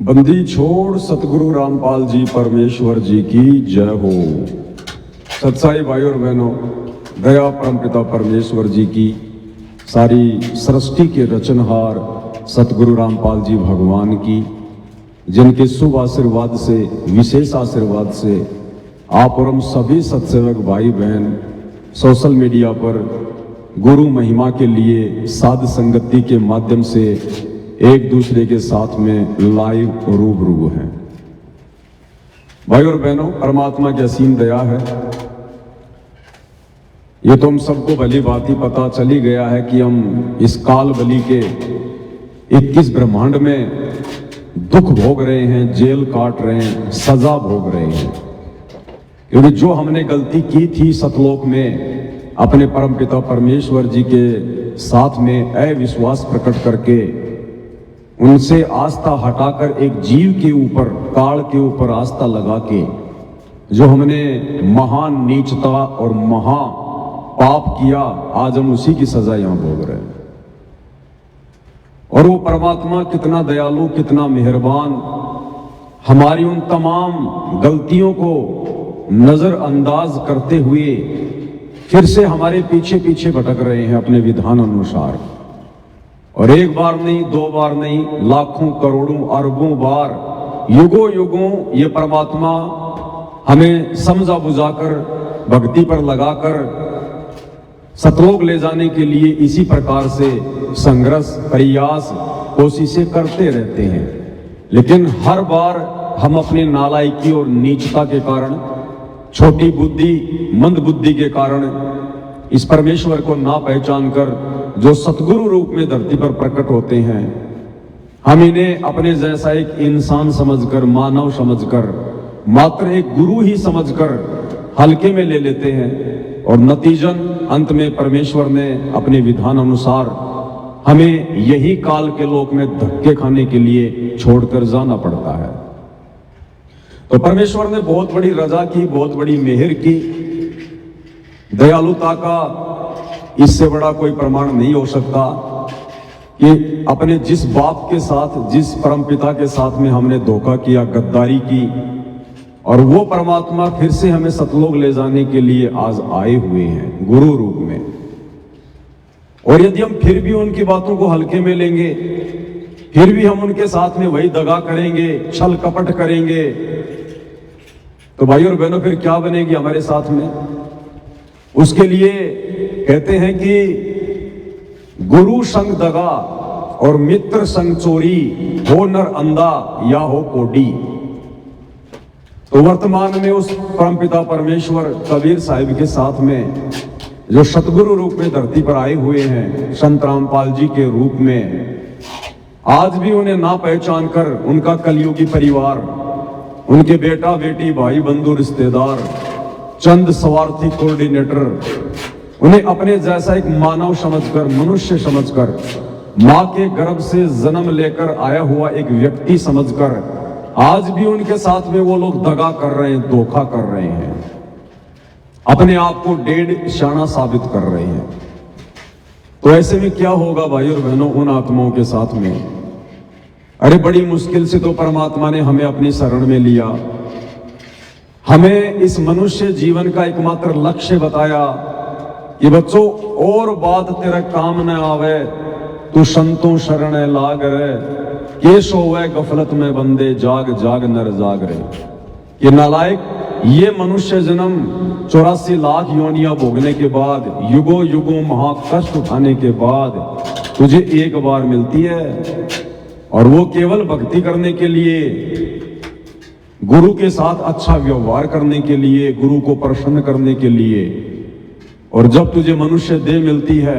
बंदी छोड़ सतगुरु रामपाल जी परमेश्वर जी की जय हो। सत्साई भाई और बहनों, दया परमपिता परमेश्वर जी की, सारी सृष्टि के रचनहार सतगुरु रामपाल जी भगवान की, जिनके शुभ आशीर्वाद से, विशेष आशीर्वाद से आप और हम सभी सत्सेवक भाई बहन सोशल मीडिया पर गुरु महिमा के लिए साध संगति के माध्यम से एक दूसरे के साथ में लाइव रूबरू हैं। भाई और बहनों, परमात्मा की असीम दया है। ये तो हम सबको भली भांति पता चली गया है कि हम इस काल बली के 21 ब्रह्मांड में दुख भोग रहे हैं, जेल काट रहे हैं, सजा भोग रहे हैं, क्योंकि जो हमने गलती की थी सतलोक में अपने परमपिता परमेश्वर जी के साथ में अविश्वास प्रकट करके, उनसे आस्था हटाकर एक जीव के ऊपर, काल के ऊपर आस्था लगा के जो हमने महान नीचता और महा पाप किया, आज हम उसी की सजा यहां भोग रहे हैं। और वो परमात्मा कितना दयालु, कितना मेहरबान, हमारी उन तमाम गलतियों को नजरअंदाज करते हुए फिर से हमारे पीछे पीछे भटक रहे हैं अपने विधान अनुसार। और एक बार नहीं, दो बार नहीं, लाखों करोड़ों अरबों बार, युगों युगों ये परमात्मा हमें समझा बुझाकर, भक्ति पर लगाकर सतलोक ले जाने के लिए इसी प्रकार से संघर्ष, प्रयास, कोशिशें करते रहते हैं। लेकिन हर बार हम अपनी नालायकी और नीचता के कारण, छोटी बुद्धि, मंद बुद्धि के कारण इस परमेश्वर को ना पहचान कर जो सतगुरु रूप में धरती पर प्रकट होते हैं, हम इन्हें अपने जैसा एक इंसान समझकर, मानव समझकर, मात्र एक गुरु ही समझकर हल्के में ले लेते हैं। और नतीजन अंत में परमेश्वर ने अपने विधान अनुसार हमें यही काल के लोक में धक्के खाने के लिए छोड़कर जाना पड़ता है। तो परमेश्वर ने बहुत बड़ी रजा की, बहुत बड़ी मेहर की। दयालुता का इससे बड़ा कोई प्रमाण नहीं हो सकता कि अपने जिस बाप के साथ, जिस परमपिता के साथ में हमने धोखा किया, गद्दारी की, और वो परमात्मा फिर से हमें सतलोक ले जाने के लिए आज आए हुए हैं गुरु रूप में। और यदि हम फिर भी उनकी बातों को हल्के में लेंगे, फिर भी हम उनके साथ में वही दगा करेंगे, छल कपट करेंगे, तो भाई और बहनों फिर क्या बनेगी हमारे साथ में? उसके लिए कहते हैं कि गुरु संग दगा और मित्र संग चोरी, हो नर अंधा या हो कोडी। तो वर्तमान में उस परमपिता परमेश्वर कबीर साहिब के साथ में जो सतगुरु रूप में धरती पर आए हुए हैं, संत रामपाल जी के रूप में, आज भी उन्हें ना पहचान कर उनका कलयुगी परिवार, उनके बेटा बेटी, भाई बंधु, रिश्तेदार, चंद स्वार्थी कोऑर्डिनेटर उन्हें अपने जैसा एक मानव समझकर, मनुष्य समझकर, मां के गर्भ से जन्म लेकर आया हुआ एक व्यक्ति समझकर आज भी उनके साथ में वो लोग दगा कर रहे हैं, धोखा कर रहे हैं, अपने आप को डेढ़ शाना साबित कर रहे हैं। तो ऐसे में क्या होगा भाई और बहनों उन आत्माओं के साथ में? अरे बड़ी मुश्किल से तो परमात्मा ने हमें अपनी शरण में लिया, हमें इस मनुष्य जीवन का एकमात्र लक्ष्य बताया कि बच्चों, और बात तेरा काम न आवे, तू संतों शरण लाग रे, केश होवे गफलत में बंदे, जाग जाग नर जाग रे। ये नालायक, ये मनुष्य जन्म 84 लाख योनियां भोगने के बाद, युगों युगों महाकष्ट उठाने के बाद तुझे एक बार मिलती है, और वो केवल भक्ति करने के लिए, गुरु के साथ अच्छा व्यवहार करने के लिए, गुरु को प्रसन्न करने के लिए। और जब तुझे मनुष्य देह मिलती है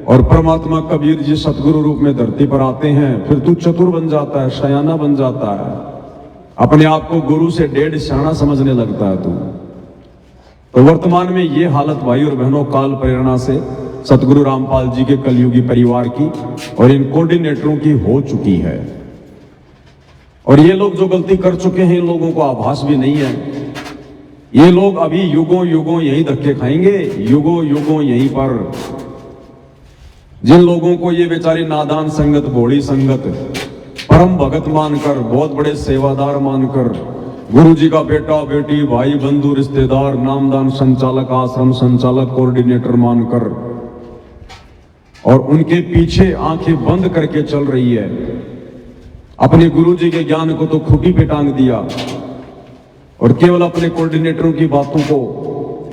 और परमात्मा कबीर जी सतगुरु रूप में धरती पर आते हैं, फिर तू चतुर बन जाता है, शयाना बन जाता है, अपने आप को गुरु से डेढ़ शाना समझने लगता है तू। तो वर्तमान में ये हालत भाई और बहनों काल प्रेरणा से सतगुरु रामपाल जी के कलयुगी परिवार की और इन कोऑर्डिनेटरों की हो चुकी है। और ये लोग जो गलती कर चुके हैं, इन लोगों को आभास भी नहीं है। ये लोग अभी युगों युगों यही धक्के खाएंगे, युगों युगों यहीं पर। जिन लोगों को ये बेचारी नादान संगत, भोली संगत परम भगत मानकर, बहुत बड़े सेवादार मानकर, गुरु जी का बेटा बेटी भाई बंधु रिश्तेदार, नामदान संचालक, आश्रम संचालक, कोऑर्डिनेटर मानकर, और उनके पीछे आंखें बंद करके चल रही है। अपने गुरु जी के ज्ञान को तो खुटी पे टांग दिया और केवल अपने कोऑर्डिनेटरों की बातों को,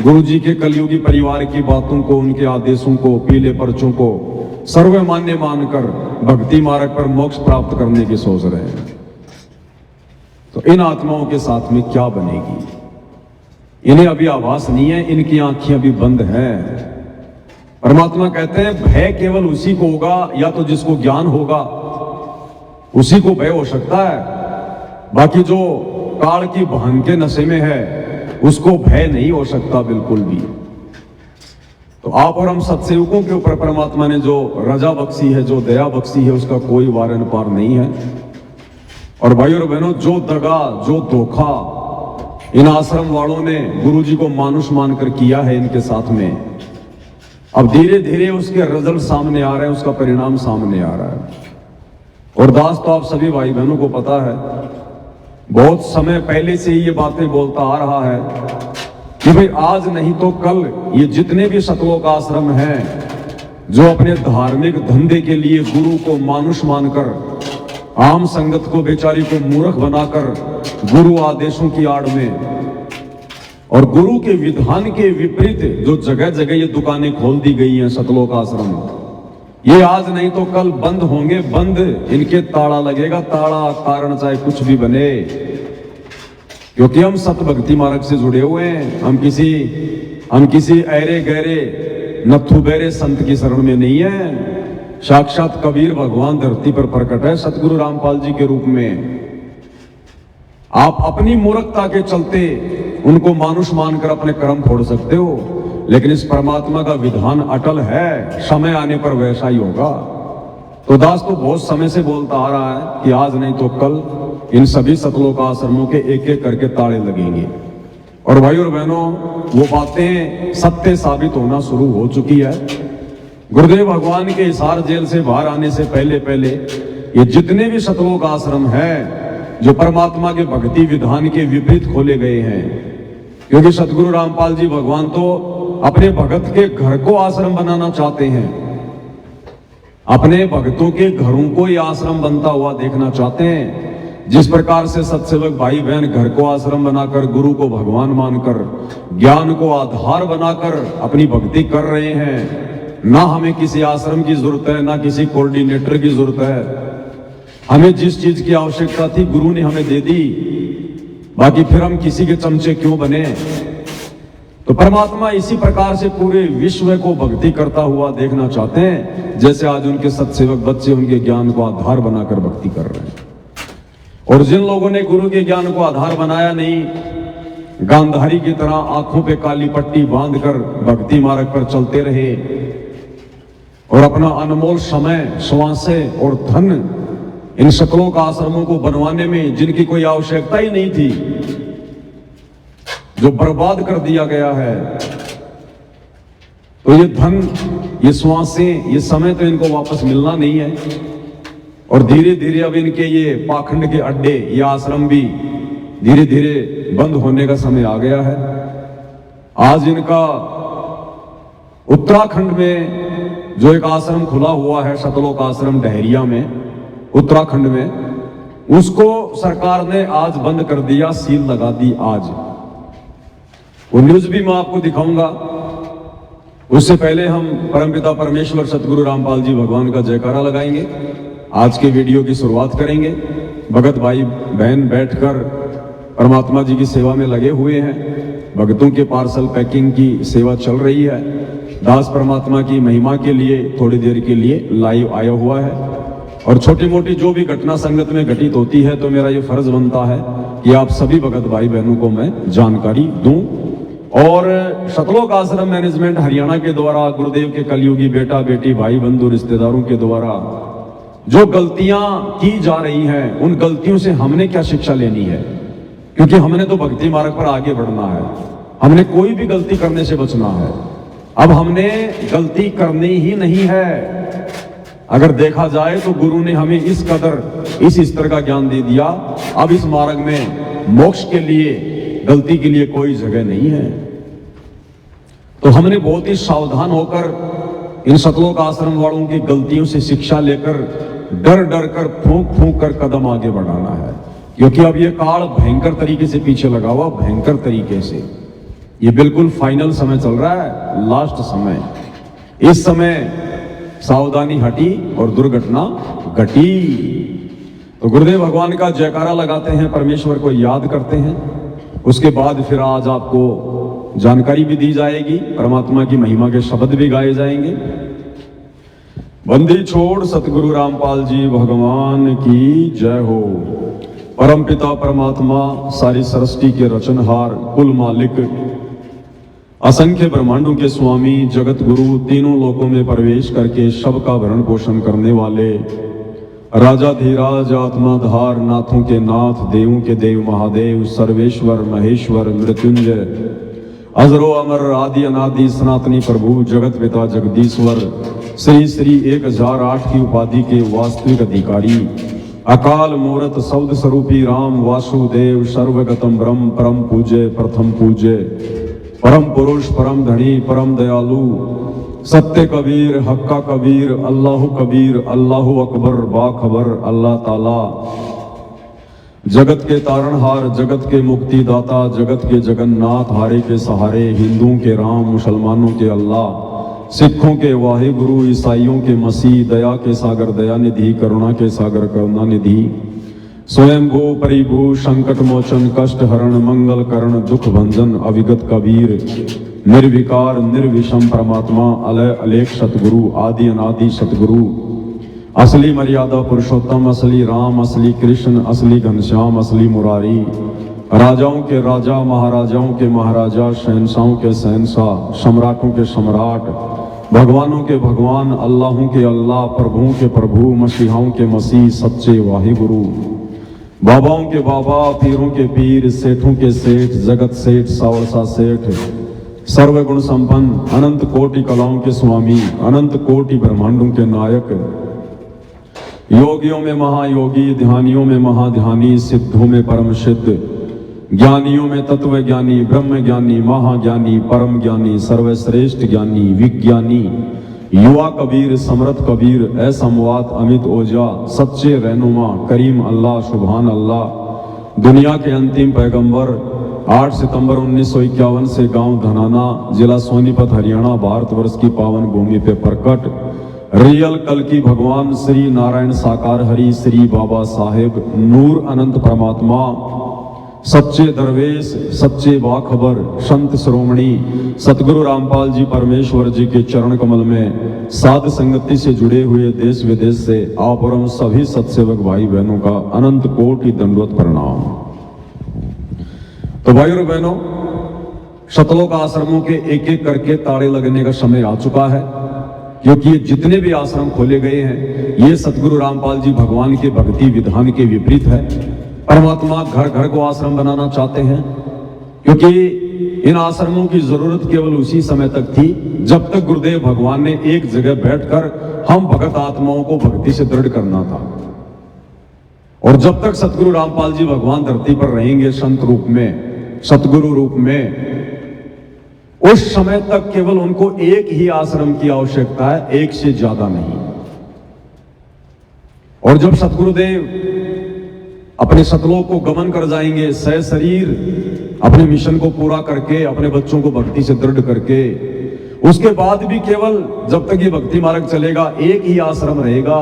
गुरु जी के कलयुगी परिवार की बातों को, उनके आदेशों को, पीले पर्चों को सर्वमान्य मानकर भक्ति मार्ग पर मोक्ष प्राप्त करने की सोच रहे हैं। तो इन आत्माओं के साथ में क्या बनेगी? इन्हें अभी आभास नहीं है, इनकी आंखें अभी बंद हैं। परमात्मा कहते हैं भय केवल उसी को होगा, या तो जिसको ज्ञान होगा उसी को भय हो सकता है, बाकी जो काल की भांग के नशे में है उसको भय नहीं हो सकता बिल्कुल भी। तो आप और हम सत्सेवकों के ऊपर परमात्मा ने जो रजा बख्शी है, जो दया बख्शी है, उसका कोई वारन पार नहीं है। और भाई और बहनों, जो दगा, जो धोखा इन आश्रम वालों ने गुरु जी को मानुष मानकर किया है इनके साथ में, अब धीरे धीरे उसके रिजल्ट सामने आ रहे हैं, उसका परिणाम सामने आ रहा है। और दास तो आप सभी भाई बहनों को पता है, बहुत समय पहले से ही ये बातें बोलता आ रहा है कि भाई आज नहीं तो कल ये जितने भी सतलोक आश्रम हैं जो अपने धार्मिक धंधे के लिए गुरु को मानुष मानकर, आम संगत को बेचारी को मूर्ख बनाकर गुरु आदेशों की आड़ में और गुरु के विधान के विपरीत जो जगह जगह ये दुकानें खोल दी गई हैं सतलोक आश्रम, ये आज नहीं तो कल बंद होंगे। बंद इनके ताला लगेगा, ताला कारण चाहे कुछ भी बने, क्योंकि हम सत भक्ति मार्ग से जुड़े हुए हैं। हम किसी ऐरे गहरे नथु बेरे संत की शरण में नहीं है। साक्षात कबीर भगवान धरती पर प्रकट है सतगुरु रामपाल जी के रूप में। आप अपनी मूर्खता के चलते उनको मानुष मानकर अपने कर्म फोड़ सकते हो, लेकिन इस परमात्मा का विधान अटल है, समय आने पर वैसा ही होगा। तो दास तो बहुत समय से बोलता आ रहा है कि आज नहीं तो कल इन सभी सतलोक आश्रमों के एक एक करके ताले लगेंगे। और भाई और बहनों, वो बातें सत्य साबित होना शुरू हो चुकी है। गुरुदेव भगवान के हिसार जेल से बाहर आने से पहले पहले ये जितने भी सतलोक आश्रम हैं जो परमात्मा के भक्ति विधान के विपरीत खोले गए हैं, क्योंकि सतगुरु रामपाल जी भगवान तो अपने भगत के घर को आश्रम बनाना चाहते हैं, अपने भक्तों के घरों को ही आश्रम बनता हुआ देखना चाहते हैं। जिस प्रकार से सत्सेवक भाई बहन घर को आश्रम बनाकर, गुरु को भगवान मानकर, ज्ञान को आधार बनाकर अपनी भक्ति कर रहे हैं, ना हमें किसी आश्रम की जरूरत है, ना किसी कोऑर्डिनेटर की जरूरत है। हमें जिस चीज की आवश्यकता थी गुरु ने हमें दे दी, बाकी फिर हम किसी के चमचे क्यों बने। तो परमात्मा इसी प्रकार से पूरे विश्व को भक्ति करता हुआ देखना चाहते हैं, जैसे आज उनके सत्सेवक बच्चे उनके ज्ञान को आधार बनाकर भक्ति कर रहे हैं। और जिन लोगों ने गुरु के ज्ञान को आधार बनाया नहीं, गांधारी की तरह आंखों पे काली पट्टी बांधकर भक्ति मार्ग पर चलते रहे और अपना अनमोल समय, श्वासें और धन इन सतलोक आश्रमों को बनवाने में जिनकी कोई आवश्यकता ही नहीं थी, जो बर्बाद कर दिया गया है, तो ये धन, ये श्वासें, ये समय तो इनको वापस मिलना नहीं है। और धीरे धीरे अब इनके ये पाखंड के अड्डे, ये आश्रम भी धीरे धीरे बंद होने का समय आ गया है। आज इनका उत्तराखंड में जो एक आश्रम खुला हुआ है, सतलोक आश्रम डहरिया में, उत्तराखंड में, उसको सरकार ने आज बंद कर दिया, सील लगा दी आज। वो न्यूज भी मैं आपको दिखाऊंगा। उससे पहले हम परमपिता परमेश्वर सतगुरु रामपाल जी भगवान का जयकारा लगाएंगे, आज के वीडियो की शुरुआत करेंगे। भगत भाई बहन बैठकर परमात्मा जी की सेवा में लगे हुए हैं, भक्तों के पार्सल पैकिंग की सेवा चल रही है। दास परमात्मा की महिमा के लिए थोड़ी देर के लिए लाइव आया हुआ है। और छोटी मोटी जो भी घटना संगत में घटित होती है, तो मेरा ये फर्ज बनता है कि आप सभी भगत भाई बहनों को मैं जानकारी दूं। और सतलोक आश्रम मैनेजमेंट हरियाणा के द्वारा, गुरुदेव के कलयुगी बेटा बेटी भाई बंधु रिश्तेदारों के द्वारा जो गलतियां की जा रही हैं, उन गलतियों से हमने क्या शिक्षा लेनी है, क्योंकि हमने तो भक्ति मार्ग पर आगे बढ़ना है, हमने कोई भी गलती करने से बचना है। अब हमने गलती करनी ही नहीं है। अगर देखा जाए तो गुरु ने हमें इस कदर इस स्तर का ज्ञान दे दिया, अब इस मार्ग में मोक्ष के लिए, गलती के लिए कोई जगह नहीं है। तो हमने बहुत ही सावधान होकर इन सतलोक आश्रम वालों की गलतियों से शिक्षा लेकर डर डर कर फूंक फूंक कर कदम आगे बढ़ाना है, क्योंकि अब ये काल भयंकर तरीके से पीछे लगा हुआ, भयंकर तरीके से। ये बिल्कुल फाइनल समय चल रहा है, लास्ट समय। इस समय सावधानी हटी और दुर्घटना घटी। तो गुरुदेव भगवान का जयकारा लगाते हैं, परमेश्वर को याद करते हैं, उसके बाद फिर आज आपको जानकारी भी दी जाएगी, परमात्मा की महिमा के शब्द भी गाए जाएंगे। बंदी छोड़ सतगुरु रामपाल जी भगवान की जय हो। परमपिता परमात्मा सारी सृष्टि के रचनहार, कुल मालिक, असंख्य ब्रह्मांडों के स्वामी, जगत गुरु, तीनों लोकों में प्रवेश करके सबका भरण पोषण करने वाले, राजाधिराज आत्माधार, नाथों के नाथ, देवों के देव महादेव, सर्वेश्वर महेश्वर मृत्युंजय, अजरो अमर आदि अनादि सनातनी प्रभु, जगत पिता जगदीश्वर, श्री श्री 1008 की उपाधि के वास्तविक अधिकारी, अकाल मूर्त शब्द स्वरूपी राम वासुदेव, सर्वगतम ब्रह्म, परम पूज्य, प्रथम पूज्य, परम पुरुष, परम धनी, परम दयालु, सत्य कबीर, हक्का कबीर, अल्लाह कबीर, अल्लाह अकबर, बाखबर अल्लाह ताला, जगत के तारणहार, जगत के मुक्तिदाता, जगत के जगन्नाथ, हारे के सहारे, हिंदुओं के राम, मुसलमानों के अल्लाह, सिखों के वाहिगुरु, ईसाइयों के मसीह, दया के सागर दयानिधि, करुणा के सागर करुणानिधि, स्वयं गो परिभू, संकट मोचन, कष्ट हरण, मंगल करण, दुख भंजन, अविगत कबीर, निर्विकार निर्विषम परमात्मा, अलय अलेख सतगुरु, आदि अनादि सतगुरु, असली मर्यादा पुरुषोत्तम, असली राम, असली कृष्ण, असली घनश्याम, असली मुरारी, राजाओं के राजा, महाराजाओं के महाराजा, शहंशाहों के शहंशाह, सम्राटों के सम्राट, भगवानों के भगवान, अल्लाहों के अल्लाह, प्रभुओं के प्रभु, मसीहाओं के मसीह, सच्चे वाहिगुरु, बाबाओं के बाबा, पीरों के पीर, सेठों के सेठ, जगत सेठ, सावरसा सेठ, सर्वगुण संपन्न, अनंत कोटि कलाओं के स्वामी, अनंत कोटि ब्रह्मांडों के नायक, योगियों में महायोगी, ध्यानियों में महाध्यानी, सिद्धों में परम सिद्ध, ज्ञानियों में तत्व ज्ञानी, ब्रह्म ज्ञानी, महाज्ञानी, परम ज्ञानी, सर्वश्रेष्ठ ज्ञानी, विज्ञानी, युवा कबीर, समर्थ कबीर, असमवात अमित ओजा, सच्चे रहनुमा, करीम अल्लाह, सुभान अल्लाह, दुनिया के अंतिम पैगंबर, 8 सितंबर 1951 से गांव धनाना, जिला सोनीपत, हरियाणा, भारतवर्ष की पावन भूमि पे प्रकट रियल कल की भगवान श्री नारायण साकार हरि, श्री बाबा साहेब नूर अनंत परमात्मा, सच्चे दरवेश, सच्चे बाखबर, संत श्रोमणी सतगुरु रामपाल जी परमेश्वर जी के चरण कमल में साध संगति से जुड़े हुए देश विदेश से आप और हम सभी सत्सेवक भाई बहनों का अनंत कोटि दंडवत प्रणाम। तो भाई और बहनों, सतलोक आश्रमों के एक एक करके ताड़े लगने का समय आ चुका है, क्योंकि ये जितने भी आश्रम खोले गए हैं ये सतगुरु रामपाल जी भगवान के भक्ति विधान के विपरीत है। परमात्मा घर घर को आश्रम बनाना चाहते हैं, क्योंकि इन आश्रमों की जरूरत केवल उसी समय तक थी जब तक गुरुदेव भगवान ने एक जगह बैठकर हम भगत आत्माओं को भक्ति से दृढ़ करना था। और जब तक सतगुरु रामपाल जी भगवान धरती पर रहेंगे संत रूप में, सतगुरु रूप में, उस समय तक केवल उनको एक ही आश्रम की आवश्यकता है, एक से ज्यादा नहीं। और जब सतगुरुदेव अपने सतलोक को गमन कर जाएंगे, सह शरीर अपने मिशन को पूरा करके, अपने बच्चों को भक्ति से दृढ़ करके, उसके बाद भी केवल जब तक ये भक्ति मार्ग चलेगा एक ही आश्रम रहेगा,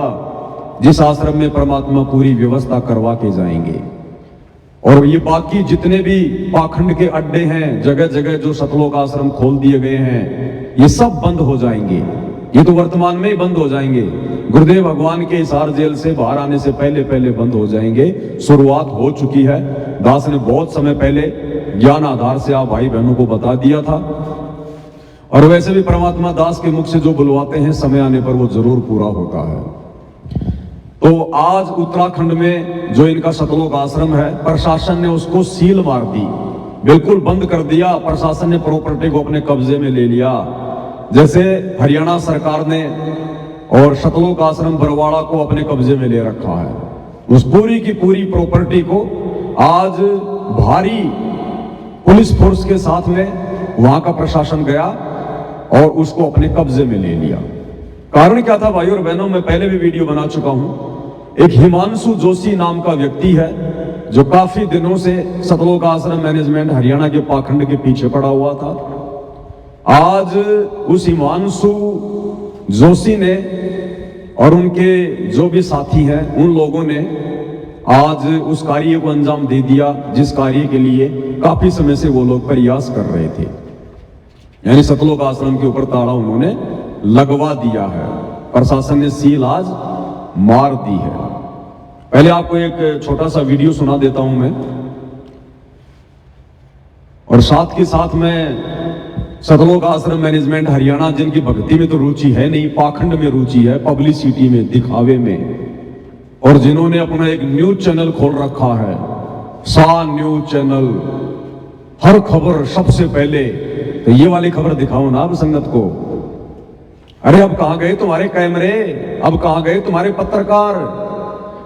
जिस आश्रम में परमात्मा पूरी व्यवस्था करवा के जाएंगे। और ये बाकी जितने भी पाखंड के अड्डे हैं, जगह जगह जो सतलोक आश्रम खोल दिए गए हैं, ये सब बंद हो जाएंगे। ये तो वर्तमान में ही बंद हो जाएंगे, गुरुदेव भगवान के हिसार जेल से बाहर आने से पहले पहले बंद हो जाएंगे। शुरुआत हो चुकी है, दास ने बहुत समय पहले ज्ञान आधार से आप भाई बहनों को बता दिया था। और वैसे भी परमात्मा दास के मुख से जो बुलवाते हैं समय आने पर वो जरूर पूरा होता है। तो आज उत्तराखंड में जो इनका सतलोक आश्रम है, प्रशासन ने उसको सील मार दी, बिल्कुल बंद कर दिया। प्रशासन ने प्रॉपर्टी को अपने कब्जे में ले लिया। जैसे हरियाणा सरकार ने और सतलोक आश्रम बरवाड़ा को अपने कब्जे में ले रखा है। उस पूरी की पूरी प्रॉपर्टी को आज भारी पुलिस फोर्स के साथ में वहां का प्रशासन गया और उसको अपने कब्जे में ले लिया। कारण क्या था भाइयों और बहनों, मैं पहले भी वीडियो बना चुका हूं। एक हिमांशु जोशी नाम का व्यक्ति है जो काफी दिनों से सतलोक आश्रम मैनेजमेंट हरियाणा के पाखंड के पीछे पड़ा हुआ था। आज उस हिमांशु जोशी ने और उनके जो भी साथी हैं उन लोगों ने आज उस कार्य को अंजाम दे दिया जिस कार्य के लिए काफी समय से वो लोग प्रयास कर रहे थे। यानी सतलोक आश्रम के ऊपर ताला उन्होंने लगवा दिया है। प्रशासन ने सील आज मार दी है। पहले आपको एक छोटा सा वीडियो सुना देता हूं मैं, और साथ के साथ में सतलोक आश्रम मैनेजमेंट हरियाणा जिनकी भक्ति में तो रुचि है नहीं, पाखंड में रुचि है, पब्लिसिटी में, दिखावे में, और जिन्होंने अपना एक न्यूज चैनल खोल रखा है, सा न्यूज चैनल, हर खबर सबसे पहले। तो ये वाली खबर दिखाओ ना अब संगत को। अरे अब कहां गए तुम्हारे कैमरे, अब कहां गए तुम्हारे पत्रकार?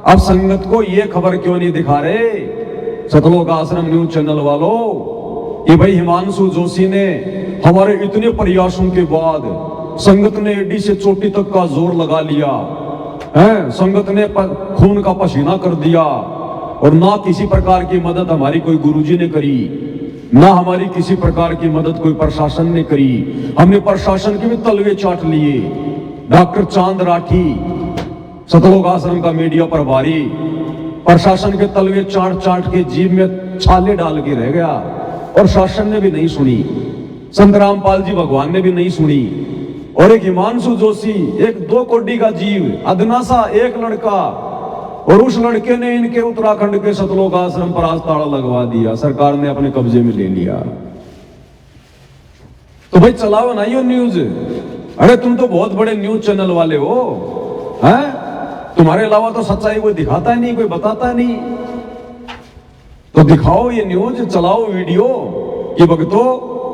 अब संगत को ये खबर क्यों नहीं दिखा रहे सतलोक आश्रम न्यूज चैनल वालों कि भाई हिमांशु जोशी ने हमारे इतने प्रयासों के बाद संगत ने एडी से चोटी तक का जोर लगा लिया है, संगत ने खून का पसीना कर दिया, और ना किसी प्रकार की मदद हमारी कोई गुरुजी ने करी, ना हमारी किसी प्रकार की मदद कोई प्रशासन ने करी। हमने प्रशासन के भी तलवे चाट लिए। डॉक्टर चांद राठी सतलोक आश्रम का मीडिया प्रभारी प्रशासन के तलवे चाट चाट के जीभ में छाले डाल के रह गया, और शासन ने भी नहीं सुनी, संत रामपाल जी भगवान ने भी नहीं सुनी। और एक हिमांशु जोशी, एक 2 कोड़ी का जीव, अदना सा एक लड़का, और उस लड़के ने इनके उत्तराखंड के सतलोक आश्रम पर आज ताला लगवा दिया, सरकार ने अपने कब्जे में ले लिया। तो भाई चलाओ ना ये न्यूज। अरे तुम तो बहुत बड़े न्यूज चैनल वाले हो, हैं? तुम्हारे अलावा तो सच्चाई कोई दिखाता नहीं, कोई बताता नहीं। तो दिखाओ ये न्यूज, चलाओ वीडियो कि भक्तों,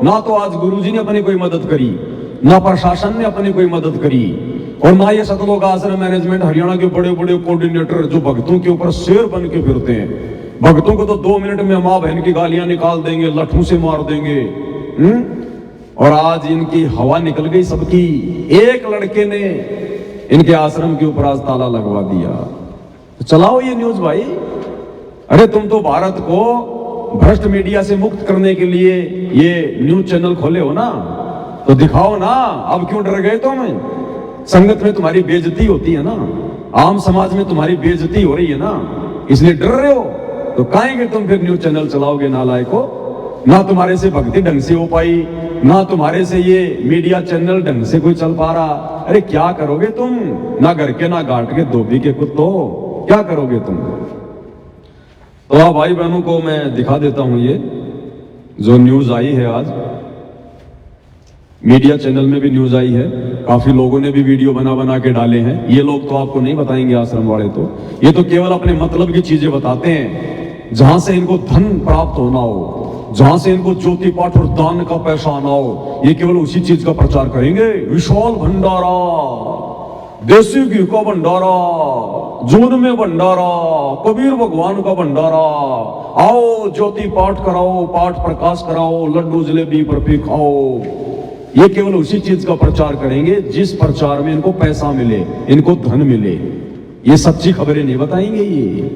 ना तो आज गुरुजी ने अपनी कोई मदद करी, ना प्रशासन ने अपनी कोई मदद करी, और ना ये सतलोक आश्रम मैनेजमेंट हरियाणा के बड़े बड़े कोऑर्डिनेटर जो भक्तों के ऊपर शेर बन के फिरते हैं। भक्तों को तो 2 मिनट में मां बहन की गालियां निकाल देंगे, लठों से मार देंगे। और आज इनकी हवा निकल गई सबकी। एक लड़के ने इनके आश्रम के ऊपर आज ताला लगवा दिया। तो चलाओ ये न्यूज भाई। अरे तुम तो भारत को भ्रष्ट मीडिया से मुक्त करने के लिए ये न्यूज चैनल खोले हो ना, तो दिखाओ ना। अब क्यों डर गए तुम? संगत में तुम्हारी बेइज्जती होती है ना, आम समाज में तुम्हारी बेइज्जती हो रही है ना, इसलिए डर रहे हो। तो काहे कि तुम फिर न्यूज चैनल चलाओगे नालायको? ना तुम्हारे से भक्ति ढंग से हो पाई, ना तुम्हारे से ये मीडिया चैनल ढंग से कोई चल पा रहा। अरे क्या करोगे तुम? ना घर के ना घाट के धोबी के कुत्तों, क्या करोगे तुम? तो आप भाई बहनों को मैं दिखा देता हूं ये जो न्यूज आई है आज, मीडिया चैनल में भी न्यूज आई है, काफी लोगों ने भी वीडियो बना बना के डाले हैं। ये लोग तो आपको नहीं बताएंगे आश्रम वाले, तो ये तो केवल अपने मतलब की चीजें बताते हैं, जहां से इनको धन प्राप्त होना हो, जहां से इनको ज्योति पाठ और दान का पैसा आना हो, ये केवल उसी चीज का प्रचार करेंगे। विशाल भंडारा, देसी घी का भंडारा, जून में भंडारा, कबीर भगवान का भंडारा, आओ ज्योति पाठ कराओ, पाठ प्रकाश कराओ, लड्डू जलेबी बर्फी खाओ। ये केवल उसी चीज का प्रचार करेंगे जिस प्रचार में इनको पैसा मिले, इनको धन मिले। ये सच्ची खबरें नहीं बताएंगे। ये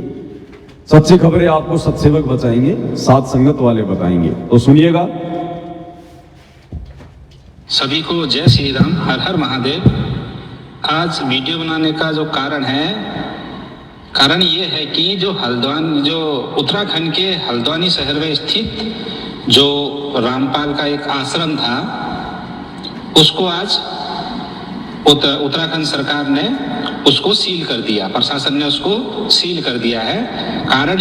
सच्ची खबरें आपको सत्सेवक बताएंगे, साथ संगत वाले बताएंगे। तो सुनिएगा। सभी को जय श्री राम, हर हर महादेव। आज वीडियो बनाने का जो कारण ये है कि जो उत्तराखंड के हल्द्वानी शहर में स्थित जो रामपाल का एक आश्रम था, उसको आज उत्तराखंड सरकार ने उसको सील कर दिया, प्रशासन ने उसको सील कर दिया है। कारण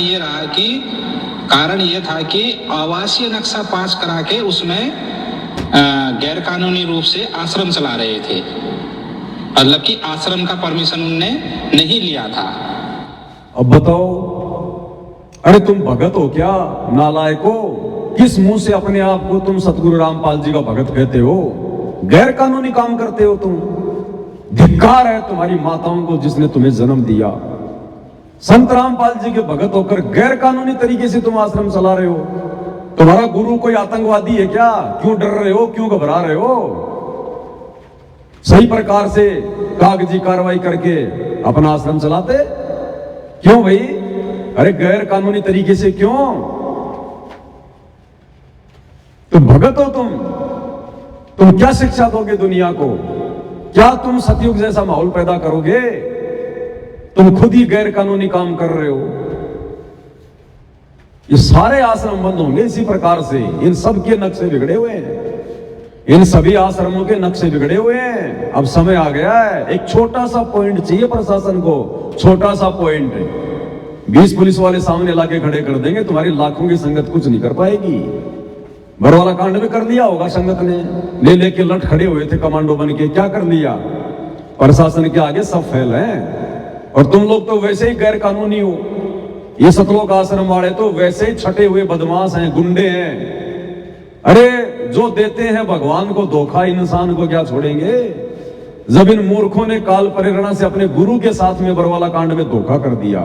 ये था कि आवासीय नक्शा पास करा के उसमें गैर कानूनी रूप से आश्रम चला रहे थे, मतलब कि आश्रम का परमिशन उनने नहीं लिया था। अब बताओ, अरे तुम भगत हो क्या नालायको? किस मुंह से अपने आप को तुम सतगुरु रामपाल जी का भगत कहते हो? गैर कानूनी काम करते हो तुम। धिक्कार है तुम्हारी माताओं को जिसने तुम्हें जन्म दिया। संत रामपाल जी के भगत होकर गैर कानूनी तरीके से तुम आश्रम चला रहे हो। तुम्हारा गुरु कोई आतंकवादी है क्या? क्यों डर रहे हो, क्यों घबरा रहे हो? सही प्रकार से कागजी कार्रवाई करके अपना आश्रम चलाते क्यों भाई? अरे गैर कानूनी तरीके से क्यों? तुम भगत हो, तुम क्या शिक्षा दोगे दुनिया को? क्या तुम सतयुग जैसा माहौल पैदा करोगे? तुम खुद ही गैर कानूनी काम कर रहे हो। ये सारे आश्रम बंद होंगे इसी प्रकार से। इन सब के नक्शे बिगड़े हुए हैं, इन सभी आश्रमों के नक्शे बिगड़े हुए हैं। अब समय आ गया है, एक छोटा सा पॉइंट चाहिए प्रशासन को, छोटा सा पॉइंट। 20 पुलिस वाले सामने लाके खड़े कर देंगे, तुम्हारी लाखों की संगत कुछ नहीं कर पाएगी। बरवाला कांड में कर लिया होगा संगत ने, ले लेके लट खड़े हुए थे कमांडो बन के, क्या कर लिया? प्रशासन के आगे सब फेल है। और तुम लोग तो वैसे ही गैर कानूनी हो। ये सतलोक आश्रम वाले तो वैसे ही छटे हुए बदमाश हैं, गुंडे हैं। अरे जो देते हैं भगवान को धोखा, इंसान को क्या छोड़ेंगे? जब इन मूर्खों ने काल प्रेरणा से अपने गुरु के साथ में बरवाला कांड में धोखा कर दिया,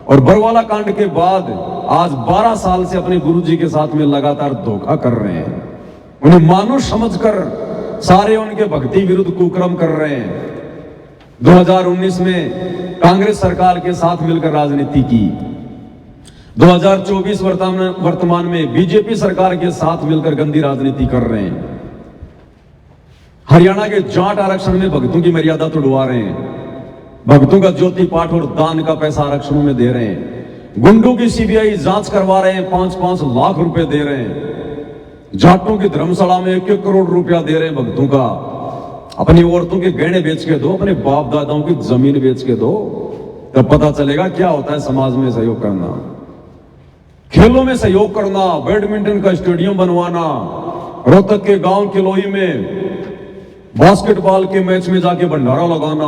और बरवाला कांड के बाद आज 12 साल से अपने गुरु जी के साथ में लगातार धोखा कर रहे हैं। उन्हें मानुष समझकर सारे उनके भक्ति विरुद्ध कुकर्म कर रहे हैं। 2019 में कांग्रेस सरकार के साथ मिलकर राजनीति की, 2024 वर्तमान में बीजेपी सरकार के साथ मिलकर गंदी राजनीति कर रहे हैं। हरियाणा के जाट आरक्षण में भक्तों की मर्यादा तोड़वा रहे हैं, भक्तों का ज्योति पाठ और दान का पैसा आरक्षणों में दे रहे हैं। गुंडों की सीबीआई जांच करवा रहे हैं, 5-5 लाख रुपए दे रहे हैं। जाटों की धर्मशाला में 1-1 करोड़ रुपया दे रहे हैं भक्तों का। अपनी औरतों के गहने बेच के दो, अपने बाप दादाओं की जमीन बेच के दो, तब पता चलेगा क्या होता है समाज में सहयोग करना, खेलों में सहयोग करना, बैडमिंटन का स्टेडियम बनवाना, रोहतक के गांव किलोई में बास्केटबॉल के मैच में जाके भंडारा लगाना,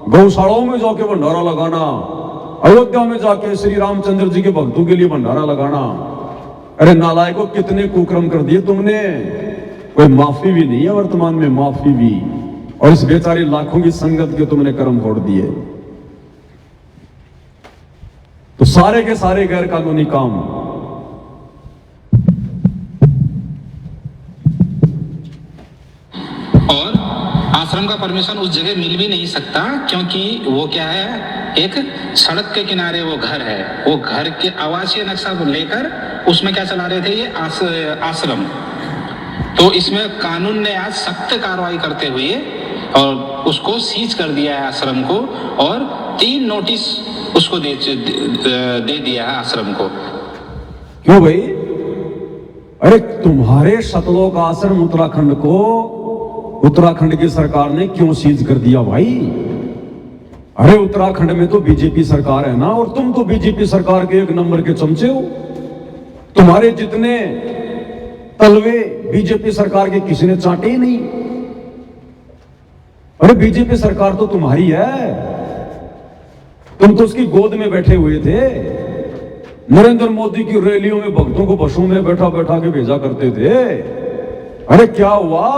गौशालाओं में जाके भंडारा लगाना, अयोध्या में जाके श्री रामचंद्र जी के भक्तों के लिए भंडारा लगाना। अरे नालायकों, कितने कुकर्म कर दिए तुमने। कोई माफी भी नहीं है वर्तमान में, माफी भी। और इस बेचारी लाखों की संगत के तुमने कर्म फोड़ दिए। तो सारे के सारे गैर कानूनी काम। और आश्रम का परमिशन उस जगह मिल भी नहीं सकता, क्योंकि वो क्या है, एक सड़क के किनारे वो घर है। वो घर के आवासीय नक्शा को लेकर उसमें क्या चला रहे थे, ये आश्रम। तो इसमें कानून ने आज सख्त कार्रवाई करते हुए और उसको सीज कर दिया है आश्रम को, और 3 नोटिस उसको दे दिया है आश्रम को। क्यों भाई? अरे तुम्हारे सतलोक आश्रम उत्तराखंड को उत्तराखंड की सरकार ने क्यों सीज कर दिया भाई? अरे उत्तराखंड में तो बीजेपी सरकार है ना, और तुम तो बीजेपी सरकार के 1 नंबर के चमचे हो। तुम्हारे जितने तलवे बीजेपी सरकार के किसी ने चाटे ही नहीं। अरे बीजेपी सरकार तो तुम्हारी है, तुम तो उसकी गोद में बैठे हुए थे। नरेंद्र मोदी की रैलियों में भक्तों को बसों में बैठा बैठा के भेजा करते थे। अरे क्या हुआ?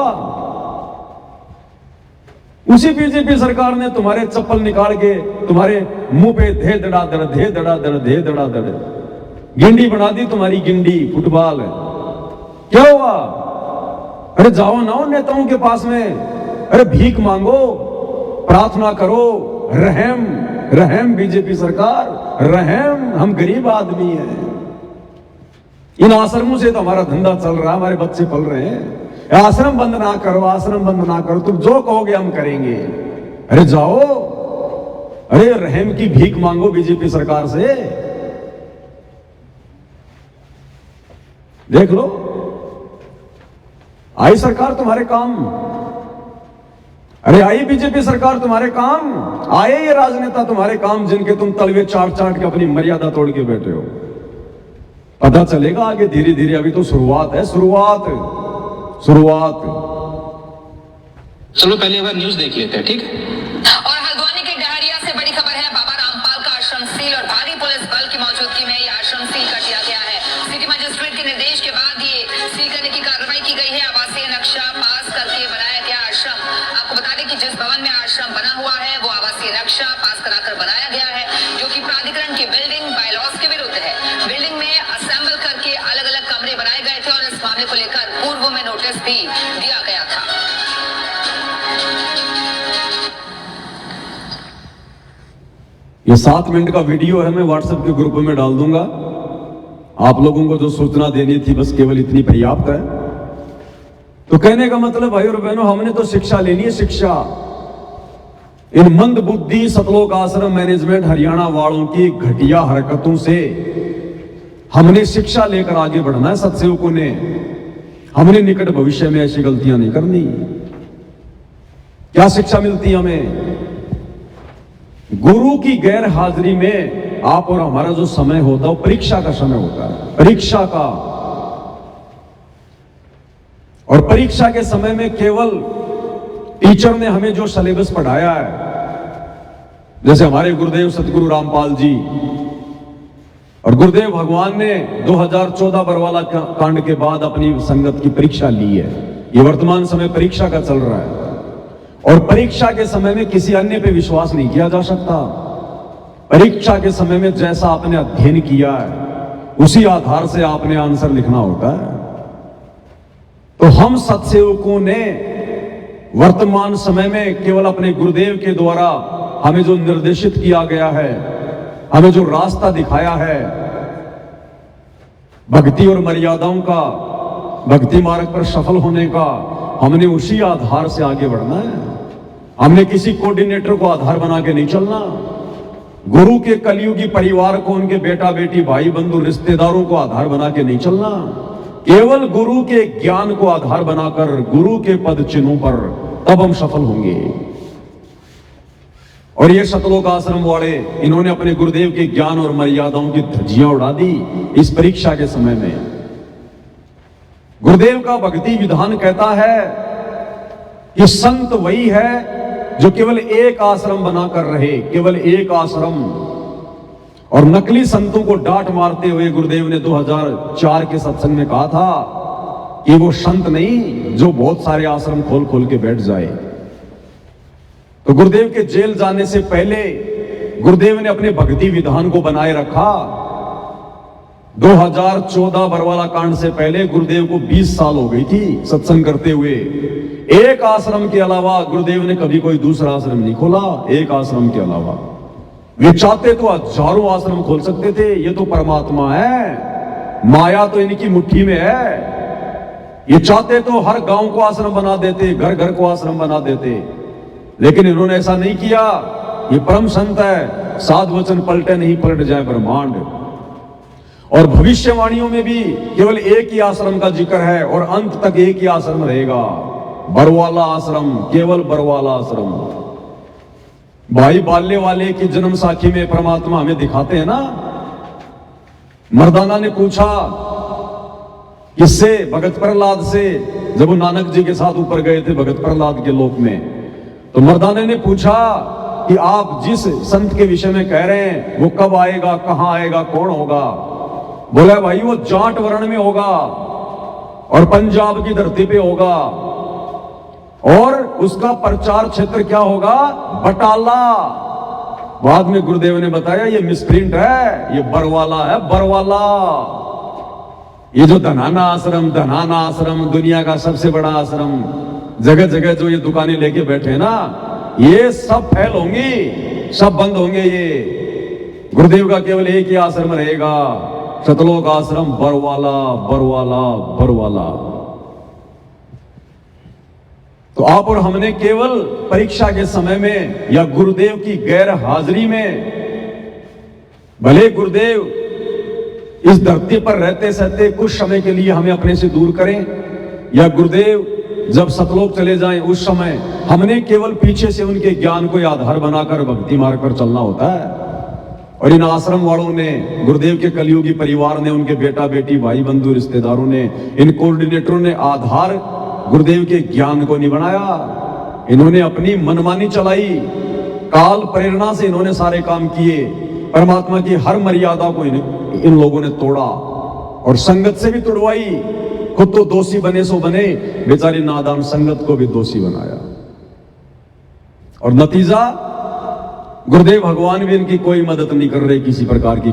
उसी बीजेपी सरकार ने तुम्हारे चप्पल निकाल के तुम्हारे मुंह पे धे धड़ा धड़ धे धड़ा धड़ धे धड़ा धड़ गिंडी बना दी, तुम्हारी गिंडी फुटबॉल। क्या हुआ? अरे जाओ ना उन नेताओं के पास में, अरे भीख मांगो, प्रार्थना करो, रहम रहम बीजेपी सरकार, रहम। हम गरीब आदमी हैं, इन आश्रमों से तो हमारा धंधा चल रहा है, हमारे बच्चे पल रहे हैं। आश्रम बंद ना करो, आश्रम बंद ना करो, तुम जो कहोगे हम करेंगे। अरे जाओ, अरे रहम की भीख मांगो बीजेपी सरकार से। देख लो, आई सरकार तुम्हारे काम। अरे आई बीजेपी सरकार तुम्हारे काम, आए ये राजनेता तुम्हारे काम, जिनके तुम तलवे चाट चाट के अपनी मर्यादा तोड़ के बैठे हो। पता चलेगा आगे धीरे धीरे, अभी तो शुरुआत है, शुरुआत। चलो पहले एक बार न्यूज देख लेते हैं, ठीक है? और हल्द्वानी के डहरिया से बड़ी खबर है, बाबा रामपाल का आश्रम सील और भारी पुलिस बल की मौजूदगी में यह आश्रम सील कर दिया गया है। सिटी मजिस्ट्रेट के निर्देश के बाद ये सील करने की कार्रवाई की गई है। आवासीय नक्शा पास करके बनाया गया आश्रम। आपको बता दें कि जिस भवन में आश्रम पास कराकर बनाया गया है, जो कि प्राधिकरण की बिल्डिंग बायलॉज के विरुद्ध है। बिल्डिंग में असेंबल करके अलग अलग कमरे बनाए गए थे और इस मामले को लेकर पूर्व में नोटिस भी दिया गया था। ये 7 मिनट का वीडियो है, मैं व्हाट्सएप के ग्रुप में डाल दूंगा। आप लोगों को जो सूचना देनी थी बस केवल इतनी पर्याप्त है। तो कहने का मतलब भाई और बहनों, हमने तो शिक्षा लेनी है, शिक्षा। इन मंद बुद्धि सतलोक आश्रम मैनेजमेंट हरियाणा वालों की घटिया हरकतों से हमने शिक्षा लेकर आगे बढ़ना है। सत्सेवकों ने, हमने निकट भविष्य में ऐसी गलतियां नहीं करनी। क्या शिक्षा मिलती है हमें? गुरु की गैर हाजिरी में आप और हमारा जो समय होता है वो परीक्षा का समय होता है, परीक्षा का। और परीक्षा के समय में केवल टीचर ने हमें जो सिलेबस पढ़ाया है, जैसे हमारे गुरुदेव सतगुरु रामपाल जी और गुरुदेव भगवान ने 2014 बरवाला कांड के बाद अपनी संगत की परीक्षा ली है। ये वर्तमान समय परीक्षा का चल रहा है और परीक्षा के समय में किसी अन्य पे विश्वास नहीं किया जा सकता। परीक्षा के समय में जैसा आपने अध्ययन किया है उसी आधार से आपने आंसर लिखना होता है। तो हम सत्सेवकों ने वर्तमान समय में केवल अपने गुरुदेव के द्वारा हमें जो निर्देशित किया गया है, हमें जो रास्ता दिखाया है भक्ति और मर्यादाओं का, भक्ति मार्ग पर सफल होने का, हमने उसी आधार से आगे बढ़ना है। हमने किसी कोऑर्डिनेटर को आधार बना के नहीं चलना। गुरु के कलयुगी परिवार को, उनके बेटा बेटी भाई बंधु रिश्तेदारों को आधार बना के नहीं चलना। केवल गुरु के ज्ञान को आधार बनाकर गुरु के पद चिन्हों पर तब हम सफल होंगे। और ये सतलोक आश्रम वाले, इन्होंने अपने गुरुदेव के ज्ञान और मर्यादाओं की धज्जियां उड़ा दी इस परीक्षा के समय में। गुरुदेव का भक्ति विधान कहता है कि संत वही है जो केवल एक आश्रम बनाकर रहे, केवल एक आश्रम। और नकली संतों को डांट मारते हुए गुरुदेव ने 2004 के सत्संग में कहा था कि वो संत नहीं जो बहुत सारे आश्रम खोल खोल के बैठ जाए। तो गुरुदेव के जेल जाने से पहले गुरुदेव ने अपने भक्ति विधान को बनाए रखा। 2014 बरवाला कांड से पहले गुरुदेव को 20 साल हो गई थी सत्संग करते हुए। एक आश्रम के अलावा गुरुदेव ने कभी कोई दूसरा आश्रम नहीं खोला, एक आश्रम के अलावा। वे चाहते तो हजारों आश्रम खोल सकते थे। ये तो परमात्मा है, माया तो इनकी मुट्ठी में है। ये चाहते तो हर गांव को आश्रम बना देते, घर घर को आश्रम बना देते, लेकिन इन्होंने ऐसा नहीं किया। ये परम संत है, साध वचन पलटे नहीं पलट जाए ब्रह्मांड। और भविष्यवाणियों में भी केवल एक ही आश्रम का जिक्र है और अंत तक एक ही आश्रम रहेगा, बरवाला आश्रम, केवल बरवाला आश्रम। भाई बाल्य वाले की जन्म साखी में परमात्मा हमें दिखाते हैं ना। मर्दाना ने पूछा किससे? भगत प्रहलाद से। जब वो नानक जी के साथ ऊपर गए थे भगत प्रहलाद के लोक में, तो मर्दाने ने पूछा कि आप जिस संत के विषय में कह रहे हैं वो कब आएगा, कहां आएगा, कौन होगा? बोला भाई वो जाट वर्ण में होगा और पंजाब की धरती पे होगा और उसका प्रचार क्षेत्र क्या होगा? बटाला। बाद में गुरुदेव ने बताया ये मिसप्रिंट है, ये बरवाला है, बरवाला। ये जो धनाना आश्रम दुनिया का सबसे बड़ा आश्रम, जगह जगह जो ये दुकानें लेके बैठे ना, ये सब फेल होंगी, सब बंद होंगे। ये गुरुदेव का केवल एक ही आश्रम रहेगा, सतलोक आश्रम, बरवाला बरवाला बरवाला। तो आप और हमने केवल परीक्षा के समय में या गुरुदेव की गैर हाजिरी में, भले गुरुदेव इस धरती पर रहते सहते कुछ समय के लिए हमें अपने से दूर करें, या गुरुदेव जब सतलोक चले जाएं उस समय हमने केवल पीछे से उनके ज्ञान को आधार बनाकर भक्ति मार्ग पर चलना होता है। और इन आश्रम वालों ने, गुरुदेव के कलयुगी परिवार ने, उनके बेटा बेटी भाई बंधु रिश्तेदारों ने, इन कोऑर्डिनेटरों ने आधार गुरुदेव के ज्ञान को नहीं बनाया। इन्होंने अपनी मनमानी चलाई, काल प्रेरणा से इन्होंने सारे काम किए। परमात्मा की हर मर्यादा को इन लोगों ने तोड़ा और संगत से भी तुड़वाई। खुद तो दोषी बने सो बने, बेचारी नादान संगत को भी दोषी बनाया। और नतीजा गुरुदेव भगवान भी इनकी कोई मदद नहीं कर रहे, किसी प्रकार की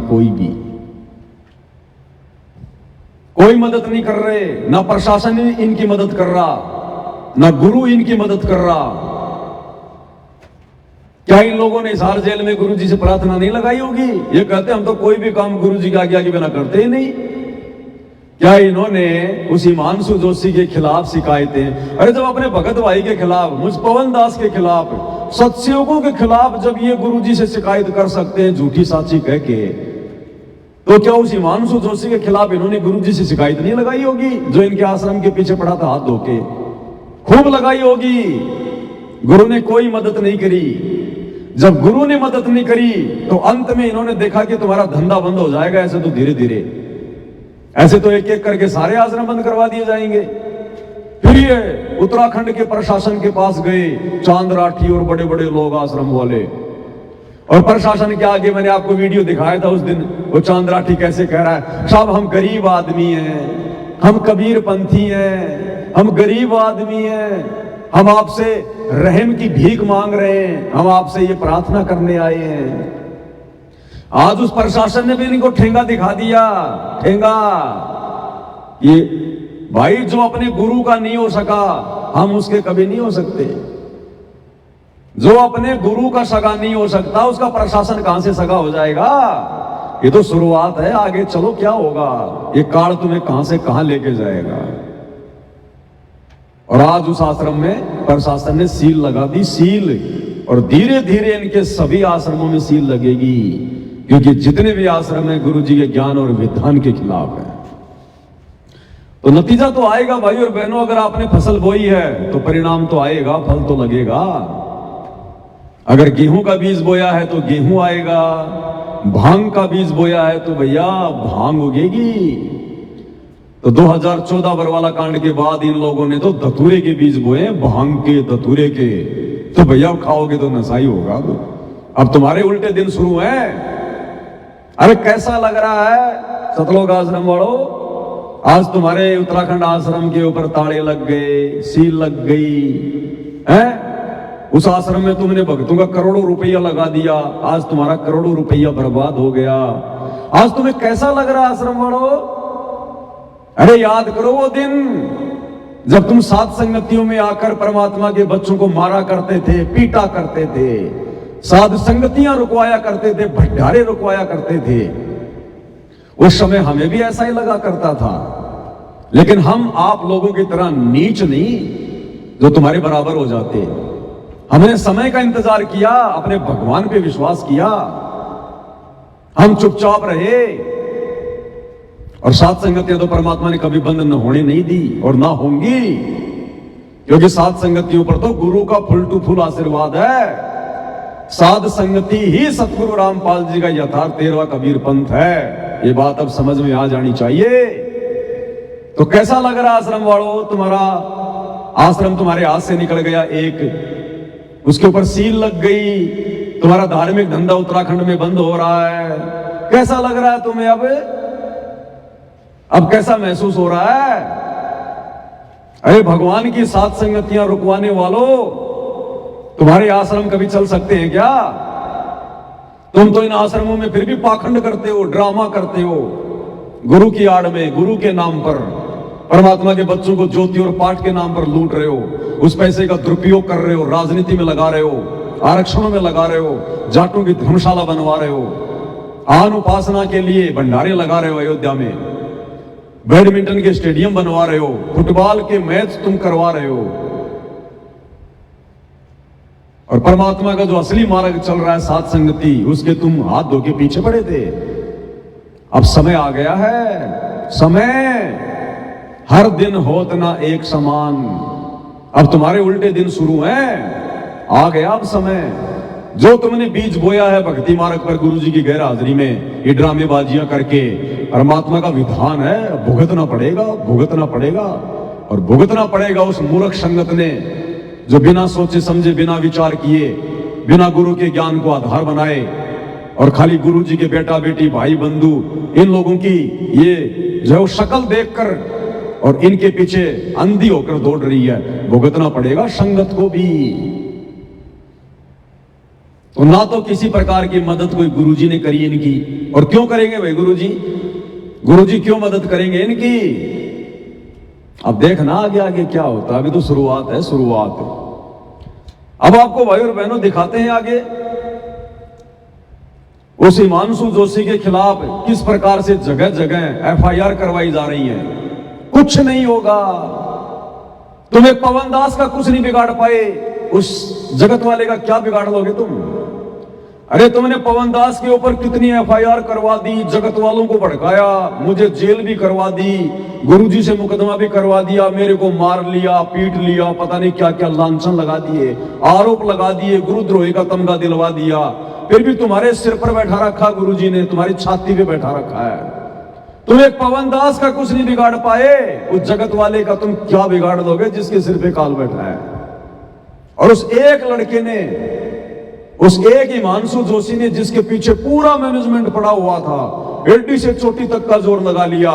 कोई मदद नहीं कर रहे। ना प्रशासन इनकी मदद कर रहा, ना गुरु इनकी मदद कर रहा। क्या इन लोगों ने हिसार जेल में गुरु जी से प्रार्थना नहीं लगाई होगी? ये कहते हम तो कोई भी काम गुरु जी की आज्ञा के बिना करते ही नहीं। क्या इन्होंने उस हिमांशु जोशी के खिलाफ शिकायतें, अरे जब अपने भगत भाई के खिलाफ, मुझ पवन दास के खिलाफ, सत्सयोगों के खिलाफ जब ये गुरु जी से शिकायत कर सकते हैं झूठी साची कह के, तो क्या उस हिमांशु जोशी के खिलाफ इन्होंने गुरु जी से शिकायत नहीं लगाई होगी? जो इनके आश्रम के पीछे पड़ा था हाथ धो के, खूब लगाई होगी। गुरु ने कोई मदद नहीं करी। जब गुरु ने मदद नहीं करी तो अंत में इन्होंने देखा कि तुम्हारा धंधा बंद हो जाएगा, ऐसे तो धीरे धीरे, ऐसे तो एक एक करके सारे आश्रम बंद करवा दिए जाएंगे। फिर ये उत्तराखंड के प्रशासन के पास गए, चांद राठी और बड़े बड़े लोग आश्रम वाले, और प्रशासन के आगे मैंने आपको वीडियो दिखाया था उस दिन, वो चांद राठी कैसे कह रहा है, साहब हम गरीब आदमी हैं, हम कबीर पंथी हैं, हम गरीब आदमी हैं, हम आपसे रहम की भीख मांग रहे हैं, हम आपसे ये प्रार्थना करने आए हैं। आज उस प्रशासन ने भी इनको ठेंगा दिखा दिया, ठेंगा। ये भाई जो अपने गुरु का नहीं हो सका, हम उसके कभी नहीं हो सकते। जो अपने गुरु का सगा नहीं हो सकता, उसका प्रशासन कहां से सगा हो जाएगा? ये तो शुरुआत है, आगे चलो क्या होगा। ये काल तुम्हें कहां से कहां लेके जाएगा। और आज उस आश्रम में प्रशासन ने सील लगा दी, सील, और धीरे धीरे इनके सभी आश्रमों में सील लगेगी, क्योंकि जितने भी आश्रम है गुरु जी के ज्ञान और विधान के खिलाफ है। तो नतीजा तो आएगा भाई और बहनों, अगर आपने फसल बोई है तो परिणाम तो आएगा, फल तो लगेगा। अगर गेहूं का बीज बोया है तो गेहूं आएगा, भांग का बीज बोया है तो भैया भांग उगेगी। तो 2014 बरवाला कांड के बाद इन लोगों ने तो धतूरे के बीज बोए, भांग के, धतूरे के, तो भैया खाओगे तो नशा ही होगा। अब तुम्हारे उल्टे दिन शुरू हैं। अरे कैसा लग रहा है सतलोक आश्रम वालों, आज तुम्हारे उत्तराखंड आश्रम के ऊपर ताले लग गए, सील लग गई है। उस आश्रम में तुमने भक्तों का करोड़ों रुपया लगा दिया, आज तुम्हारा करोड़ों रुपया बर्बाद हो गया। आज तुम्हें कैसा लग रहा है आश्रम वालों? अरे याद करो वो दिन जब तुम सात संगतियों में आकर परमात्मा के बच्चों को मारा करते थे, पीटा करते थे, साध संगतियां रुकवाया करते थे, भंडारे रुकवाया करते थे। उस समय हमें भी ऐसा ही लगा करता था, लेकिन हम आप लोगों की तरह नीच नहीं जो तुम्हारे बराबर हो जाते। हमने समय का इंतजार किया, अपने भगवान पे विश्वास किया, हम चुपचाप रहे। और सात संगतियां तो परमात्मा ने कभी बंद न होने नहीं दी और ना होंगी, क्योंकि सात संगतियों पर तो गुरु का फुल टू फुल आशीर्वाद है। साध संगति ही सतगुरु रामपाल जी का यथार्थ 13वां कबीर पंथ है। ये बात अब समझ में आ जानी चाहिए। तो कैसा लग रहा आश्रम वालों? तुम्हारा आश्रम तुम्हारे हाथ से निकल गया एक, उसके ऊपर सील लग गई, तुम्हारा धार्मिक धंधा उत्तराखंड में बंद हो रहा है। कैसा लग रहा है तुम्हें? अब कैसा महसूस हो रहा है? अरे भगवान की सात संगतियां रुकवाने वालों, तुम्हारे आश्रम कभी चल सकते हैं क्या? तुम तो इन आश्रमों में फिर भी पाखंड करते हो, ड्रामा करते हो, गुरु की आड़ में, गुरु के नाम पर परमात्मा के बच्चों को ज्योति और पाठ के नाम पर लूट रहे हो, उस पैसे का दुरुपयोग कर रहे हो, राजनीति में लगा रहे हो, आरक्षणों में लगा रहे हो, जाटों की धर्मशाला बनवा रहे हो, आन उपासना के लिए भंडारे लगा रहे हो, अयोध्या में बैडमिंटन के स्टेडियम बनवा रहे हो, फुटबॉल के मैच तुम करवा रहे हो। और परमात्मा का जो असली मार्ग चल रहा है सात संगति, उसके तुम हाथ धो के पीछे पड़े थे। अब समय आ गया है, समय हर दिन होत ना एक समान। अब तुम्हारे उल्टे दिन शुरू हैं, आ गया अब समय। जो तुमने बीज बोया है भक्ति मार्ग पर गुरु जी की गैर हाजिरी में, ये ड्रामेबाजियां करके, परमात्मा का विधान है, भुगतना पड़ेगा, भुगतना पड़ेगा। और भुगतना पड़ेगा उस मूर्ख संगत ने जो बिना सोचे समझे, बिना विचार किए, बिना गुरु के ज्ञान को आधार बनाए और खाली गुरु जी के बेटा बेटी, भाई बंधु, इन लोगों की ये जो शक्ल देखकर और इनके पीछे अंधी होकर दौड़ रही है। भुगतना पड़ेगा संगत को भी। तो ना तो किसी प्रकार की मदद कोई गुरुजी ने करी इनकी, और क्यों करेंगे भाई गुरुजी? गुरुजी क्यों मदद करेंगे इनकी? अब देखना आगे आगे क्या होता है, अभी तो शुरुआत है, शुरुआत है। अब आपको भाई और बहनों दिखाते हैं आगे उस हिमांशु जोशी के खिलाफ किस प्रकार से जगह जगह एफआईआर करवाई जा रही है। कुछ नहीं होगा, तुम एक पवन दास का कुछ नहीं बिगाड़ पाए, उस जगत वाले का क्या बिगाड़ लोगे तुम? अरे तुमने पवन दास के ऊपर कितनी एफआईआर करवा दी, जगत वालों को भड़काया, मुझे जेल भी करवा दी, गुरुजी से मुकदमा भी करवा दिया, मेरे को मार लिया, पीट लिया, पता नहीं क्या क्या लांछन लगा दिए, आरोप लगा दिए, गुरुद्रोही का तमगा दिलवा दिया, फिर भी तुम्हारे सिर पर बैठा रखा गुरुजी ने, तुम्हारी छाती पे बैठा रखा है। तुम एक पवन दास का कुछ नहीं बिगाड़ पाए, उस जगत वाले का तुम क्या बिगाड़ दोगे जिसके सिर पे काल बैठा है? और उस एक लड़के ने, उस एक हिमांशु जोशी ने, जिसके पीछे पूरा मैनेजमेंट पड़ा हुआ था, एडी से चोटी तक का जोर लगा लिया,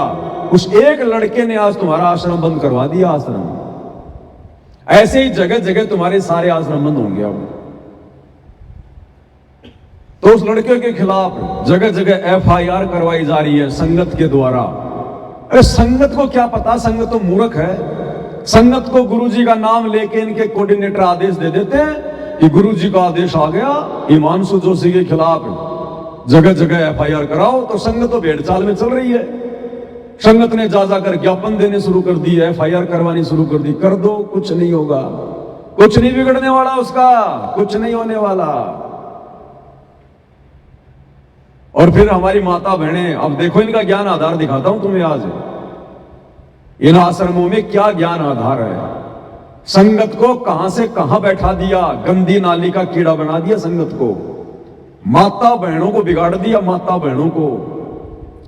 उस एक लड़के ने आज तुम्हारा आश्रम बंद करवा दिया। आश्रम ऐसे ही जगह जगह तुम्हारे सारे आश्रम बंद होंगे अब। तो उस लड़के के खिलाफ जगह जगह एफआईआर करवाई जा रही है संगत के द्वारा। अरे संगत को क्या पता, संगत तो मूर्ख है। संगत को गुरुजी का नाम लेके इनके कोऑर्डिनेटर आदेश दे देते हैं कि गुरुजी का आदेश आ गया, हिमांशु जोशी के खिलाफ जगह जगह एफआईआर कराओ। तो संगत तो भेड़ चाल में चल रही है। संगत ने जा जाकर ज्ञापन देने शुरू कर दी, एफआईआर करवानी शुरू कर दी। कर दो, कुछ नहीं होगा, कुछ नहीं बिगड़ने वाला उसका, कुछ नहीं होने वाला। और फिर हमारी माता बहनें, अब देखो इनका ज्ञान आधार दिखाता हूं तुम्हें आज। इन आश्रमों में क्या ज्ञान आधार है। संगत को कहां से कहां बैठा दिया, गंदी नाली का कीड़ा बना दिया संगत को, माता बहनों को बिगाड़ दिया, माता बहनों को।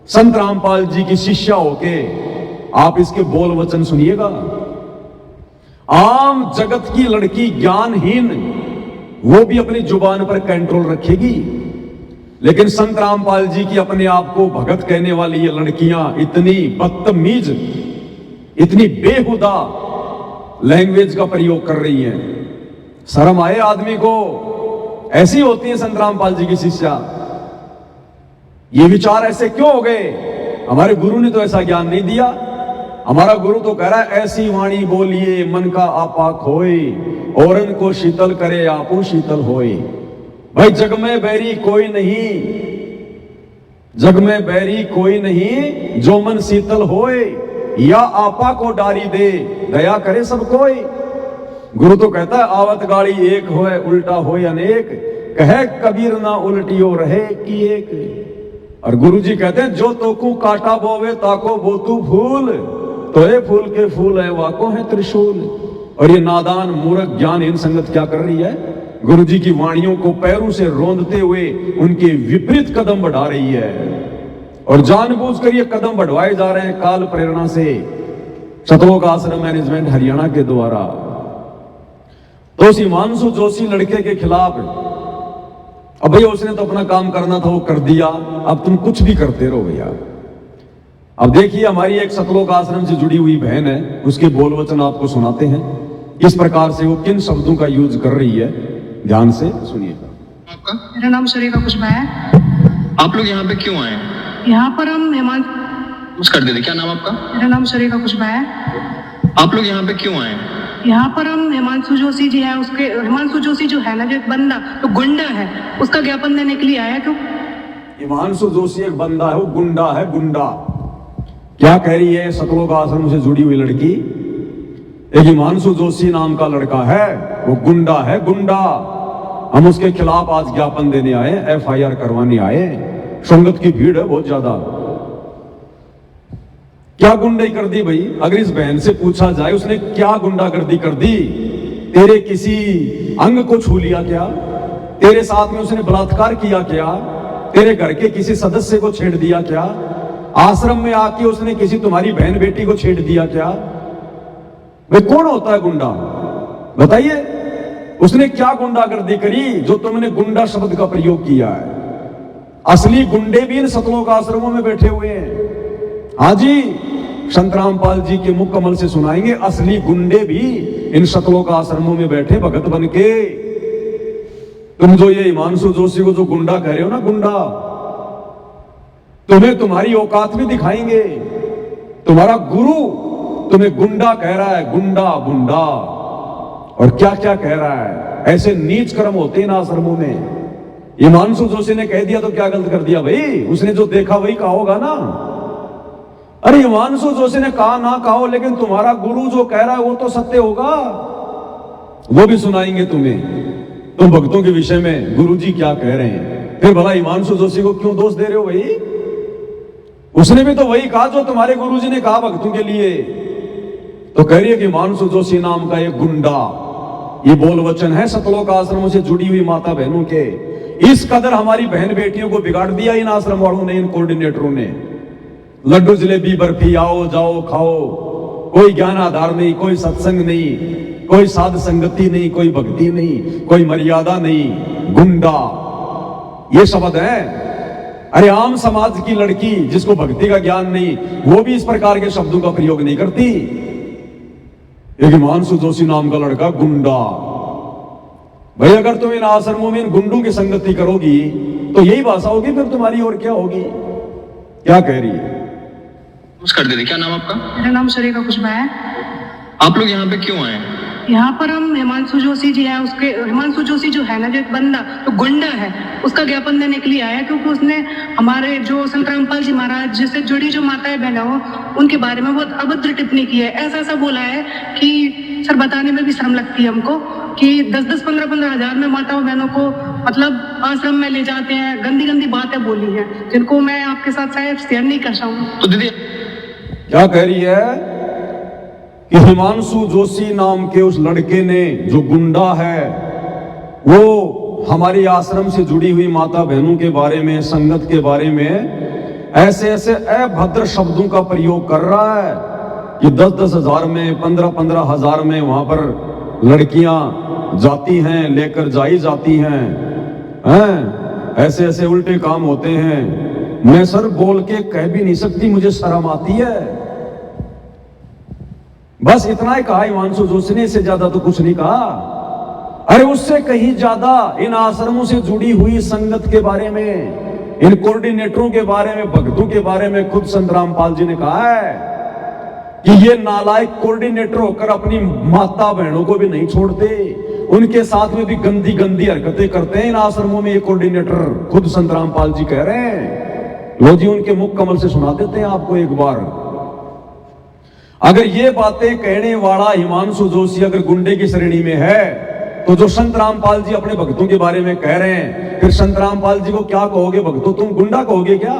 संत रामपाल जी की शिष्या होके आप इसके बोल वचन सुनिएगा। आम जगत की लड़की ज्ञानहीन, वो भी अपनी जुबान पर कंट्रोल रखेगी, लेकिन संत रामपाल जी की अपने आप को भगत कहने वाली ये लड़कियां इतनी बदतमीज, इतनी बेहुदा लैंग्वेज का प्रयोग कर रही हैं। शर्म आए आदमी को। ऐसी होती है संत रामपाल जी की शिष्या। ये विचार ऐसे क्यों हो गए? हमारे गुरु ने तो ऐसा ज्ञान नहीं दिया। हमारा गुरु तो कह रहा है ऐसी वाणी बोलिए मन का आपा खोए, औरन को शीतल करे आपो शीतल होए। भाई जग में बैरी कोई नहीं, जग में बैरी कोई नहीं, जो मन शीतल होए, या आपा को डारी दे, दया करे सब कोई। गुरु तो कहता है आवत गाड़ी एक होए, उल्टा होए अनेक, कहे कबीर ना उल्टियो रहे कि एक। और गुरु जी कहते हैं जो तोकू काटा बोवे ताको बोतू फूल, तो ये फूल के फूल है वाको है त्रिशूल। और ये नादान मूर्ख ज्ञानहीन संगत क्या कर रही है? गुरु जी की वाणियों को पैरों से रोंदते हुए उनके विपरीत कदम बढ़ा रही है। और जानबूझकर ये कदम बढ़वाए जा रहे हैं काल प्रेरणा से, सतलोक आश्रम मैनेजमेंट हरियाणा के द्वारा। तो उस हिमांशु जोशी लड़के के खिलाफ, अब भैया उसने तो अपना काम करना था, वो कर दिया, अब तुम कुछ भी करते रहो भैया। अब देखिए हमारी एक सतलोक आश्रम से जुड़ी हुई बहन है, उसके बोल वचन आपको सुनाते हैं, किस प्रकार से वो किन शब्दों का यूज कर रही है, ध्यान से सुनिएगा। आपका? मेरा नाम शरीका कुशबा है। आप लोग यहाँ पे क्यों आए? यहाँ पर हम कुछ कर देते। क्या नाम आपका? मेरा नाम शरीका कुशबा है। आप लोग यहाँ पे क्यों आए? यहाँ पर हम हिमांशु जोशी जी है, उसके हिमांशु जोशी जो है ना, जो एक बंदा तो गुंडा है, उसका ज्ञापन देने के लिए आया। क्यों? हिमांशु जोशी एक बंदा है, वो गुंडा है, गुंडा। क्या कह रही है सतलोक आश्रम से जुड़ी हुई लड़की? एक हिमांशु जोशी नाम का लड़का है, वो गुंडा है, गुंडा। हम उसके खिलाफ आज ज्ञापन देने आए, एफआईआर करवाने आए। संगत की भीड़ है बहुत ज्यादा। क्या गुंडाई कर दी भाई? अगर इस बहन से पूछा जाए उसने क्या गुंडागर्दी कर दी? तेरे किसी अंग को छू लिया क्या? तेरे साथ में उसने बलात्कार किया क्या? तेरे घर के किसी सदस्य को छेड़ दिया क्या? आश्रम में आके उसने किसी तुम्हारी बहन बेटी को छेड़ दिया क्या? वे कौन होता है गुंडा? बताइए, उसने क्या गुंडागर्दी करी जो तुमने गुंडा शब्द का प्रयोग किया है? असली गुंडे भी इन सतलोक आश्रमों में बैठे हुए हैं। हाँ जी, संत रामपाल जी के मुख कमल से सुनाएंगे, असली गुंडे भी इन सतलोक आश्रमों में बैठे भगत बन के। तुम जो ये हिमांशु जोशी को जो गुंडा कह रहे हो ना, गुंडा, तुम्हें तुम्हारी औकात भी दिखाएंगे। तुम्हारा गुरु तुम्हें गुंडा कह रहा है, गुंडा गुंडा, और क्या क्या कह रहा है। ऐसे नीच कर्म होते हैं ना आश्रमों में। हिमांशु जोशी ने कह दिया तो क्या गलत कर दिया भाई? उसने जो देखा वही कहा होगा ना। अरे हिमांशु जोशी ने कहा ना कहा, लेकिन तुम्हारा गुरु जो कह रहा है वो तो सत्य होगा, वो भी सुनाएंगे तुम्हें। तुम भक्तों के विषय में गुरुजी क्या कह रहे हैं, फिर भला हिमांशु जोशी को क्यों दोष दे रहे हो भाई? उसने भी तो वही कहा जो तुम्हारे गुरुजी ने कहा भक्तों के लिए। तो कह रही है कि हिमांशु जोशी नाम का एक गुंडा, ये बोल वचन है सतलोक आश्रमों से जुड़ी हुई माता बहनों के। इस कदर हमारी बहन बेटियों को बिगाड़ दिया इन आश्रम वालों ने, इन कोऑर्डिनेटरों ने। लड्डू जलेबी बर्फी आओ जाओ खाओ, कोई ज्ञान आधार नहीं, कोई सत्संग नहीं, कोई साध संगति नहीं, कोई भक्ति नहीं, कोई मर्यादा नहीं। गुंडा ये शब्द है। अरे आम समाज की लड़की जिसको भक्ति का ज्ञान नहीं, वो भी इस प्रकार के शब्दों का प्रयोग नहीं करती। एक हिमांशु जोशी नाम का लड़का गुंडा। भाई अगर तुम इन आश्रमों में इन गुंडों की संगति करोगी तो यही भाषा होगी फिर तुम्हारी, और क्या होगी? क्या कह रही है? कर दे। क्या नाम आपका? मेरा नाम शरीका कुशबा है। आप लोग यहाँ पे क्यों आए? यहाँ पर हम हिमांशु जोशी जी है, उसके हिमांशु जोशी जो है ना, जो एक बंदा तो गुंडा है, उसका ज्ञापन देने के लिए आया, क्योंकि उसने हमारे जो संत रामपाल जी महाराज जिससे जुड़ी जो माताएं बहना हो उनके बारे में बहुत अभद्र टिप्पणी की है। ऐसा ऐसा बोला है कि सर बताने में भी शर्म लगती है हमको कि 10-10, 15-15 हजार में माताओं बहनों को मतलब आश्रम में ले जाते हैं। गंदी गंदी बातें बोली हैं जिनको मैं आपके साथ शायद शेयर नहीं कर सकूँ। तो दीदी क्या कह रही है कि हिमांशु जोशी नाम के उस लड़के ने, जो गुंडा है, वो हमारी आश्रम से जुड़ी हुई माता बहनों के बारे में, संगत के बारे में ऐसे ऐसे अभद्र शब्दों का प्रयोग कर रहा है कि 10-10 हजार में, 15-15 हजार में वहां पर लड़कियां जाती हैं, लेकर जाई जाती हैं। ऐसे ऐसे उल्टे काम होते हैं। मैं सर बोल के कह भी नहीं सकती, मुझे शर्म आती है। बस इतना ही कहा हिमांशु जोशी ने, इससे ज्यादा तो कुछ नहीं कहा। अरे उससे कहीं ज्यादा इन आश्रमों से जुड़ी हुई संगत के बारे में, इन कोऑर्डिनेटरों के बारे में, भक्तों के बारे में खुद संत रामपाल जी ने कहा है कि ये नालायक कोऑर्डिनेटर होकर अपनी माता बहनों को भी नहीं छोड़ते, उनके साथ में भी गंदी गंदी हरकतें करते हैं इन आश्रमों में ये कोऑर्डिनेटर। खुद संत रामपाल जी कह रहे हैं। लो जी उनके मुख कमल से सुना देते हैं आपको एक बार। अगर ये बातें कहने वाला हिमांशु जोशी अगर गुंडे की श्रेणी में है, तो जो संत रामपाल जी अपने भक्तों के बारे में कह रहे हैं, फिर संत रामपाल जी को क्या कहोगे? भक्तों तुम गुंडा कहोगे क्या?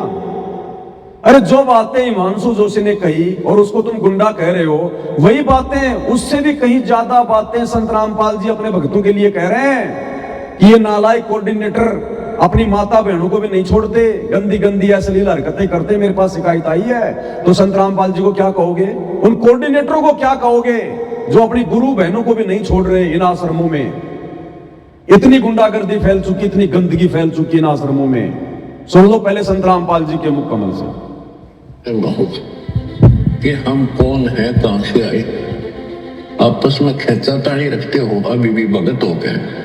अरे जो बातें हिमांशु जोशी ने कही और उसको तुम गुंडा कह रहे हो, वही बातें, उससे भी कहीं ज्यादा बातें संत रामपाल जी अपने भक्तों के लिए कह रहे हैं कि ये नालायक कोऑर्डिनेटर अपनी माता बहनों को भी नहीं छोड़ते, गंदी गंदी अश्लील हरकतें करते। मेरे पास शिकायत आई है। तो संत रामपाल जी को क्या कहोगे? उन कोऑर्डिनेटरों को क्या कहोगे जो अपनी गुरु बहनों को भी नहीं छोड़ रहे इन आश्रमों में? इतनी गुंडागर्दी फैल चुकी, इतनी गंदगी फैल चुकी इन आश्रमों में। सुन लो पहले संत रामपाल जी के मुख कमल से कि हम कौन है, कहां से आए। आपस में खेचातानी रखते हो अभी भी भगत हो गए।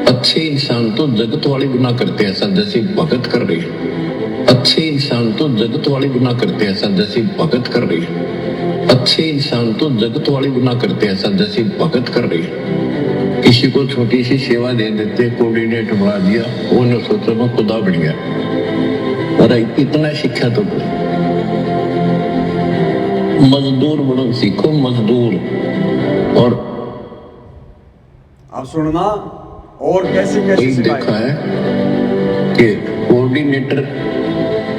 अच्छे इंसान तो जगत वाले गुनाह करते हैं, सर जैसे भगत कर रही है। अच्छे इंसान तो जगत वाले गुनाह करते हैं, सर जैसे भगत कर रही है। अच्छे इंसान तो जगत वाले गुनाह करते हैं, सर जैसे भगत कर रही है। किसी को छोटी सी सेवा दे देते, कोऑर्डिनेटर बना दिया, उन्होंने सोचा मैं खुदा बन गया। अरे इतना शिक्षा तो मजदूर बनो, सीखो मजदूर। और अब सुनना और कैसे देखा है कि कोऑर्डिनेटर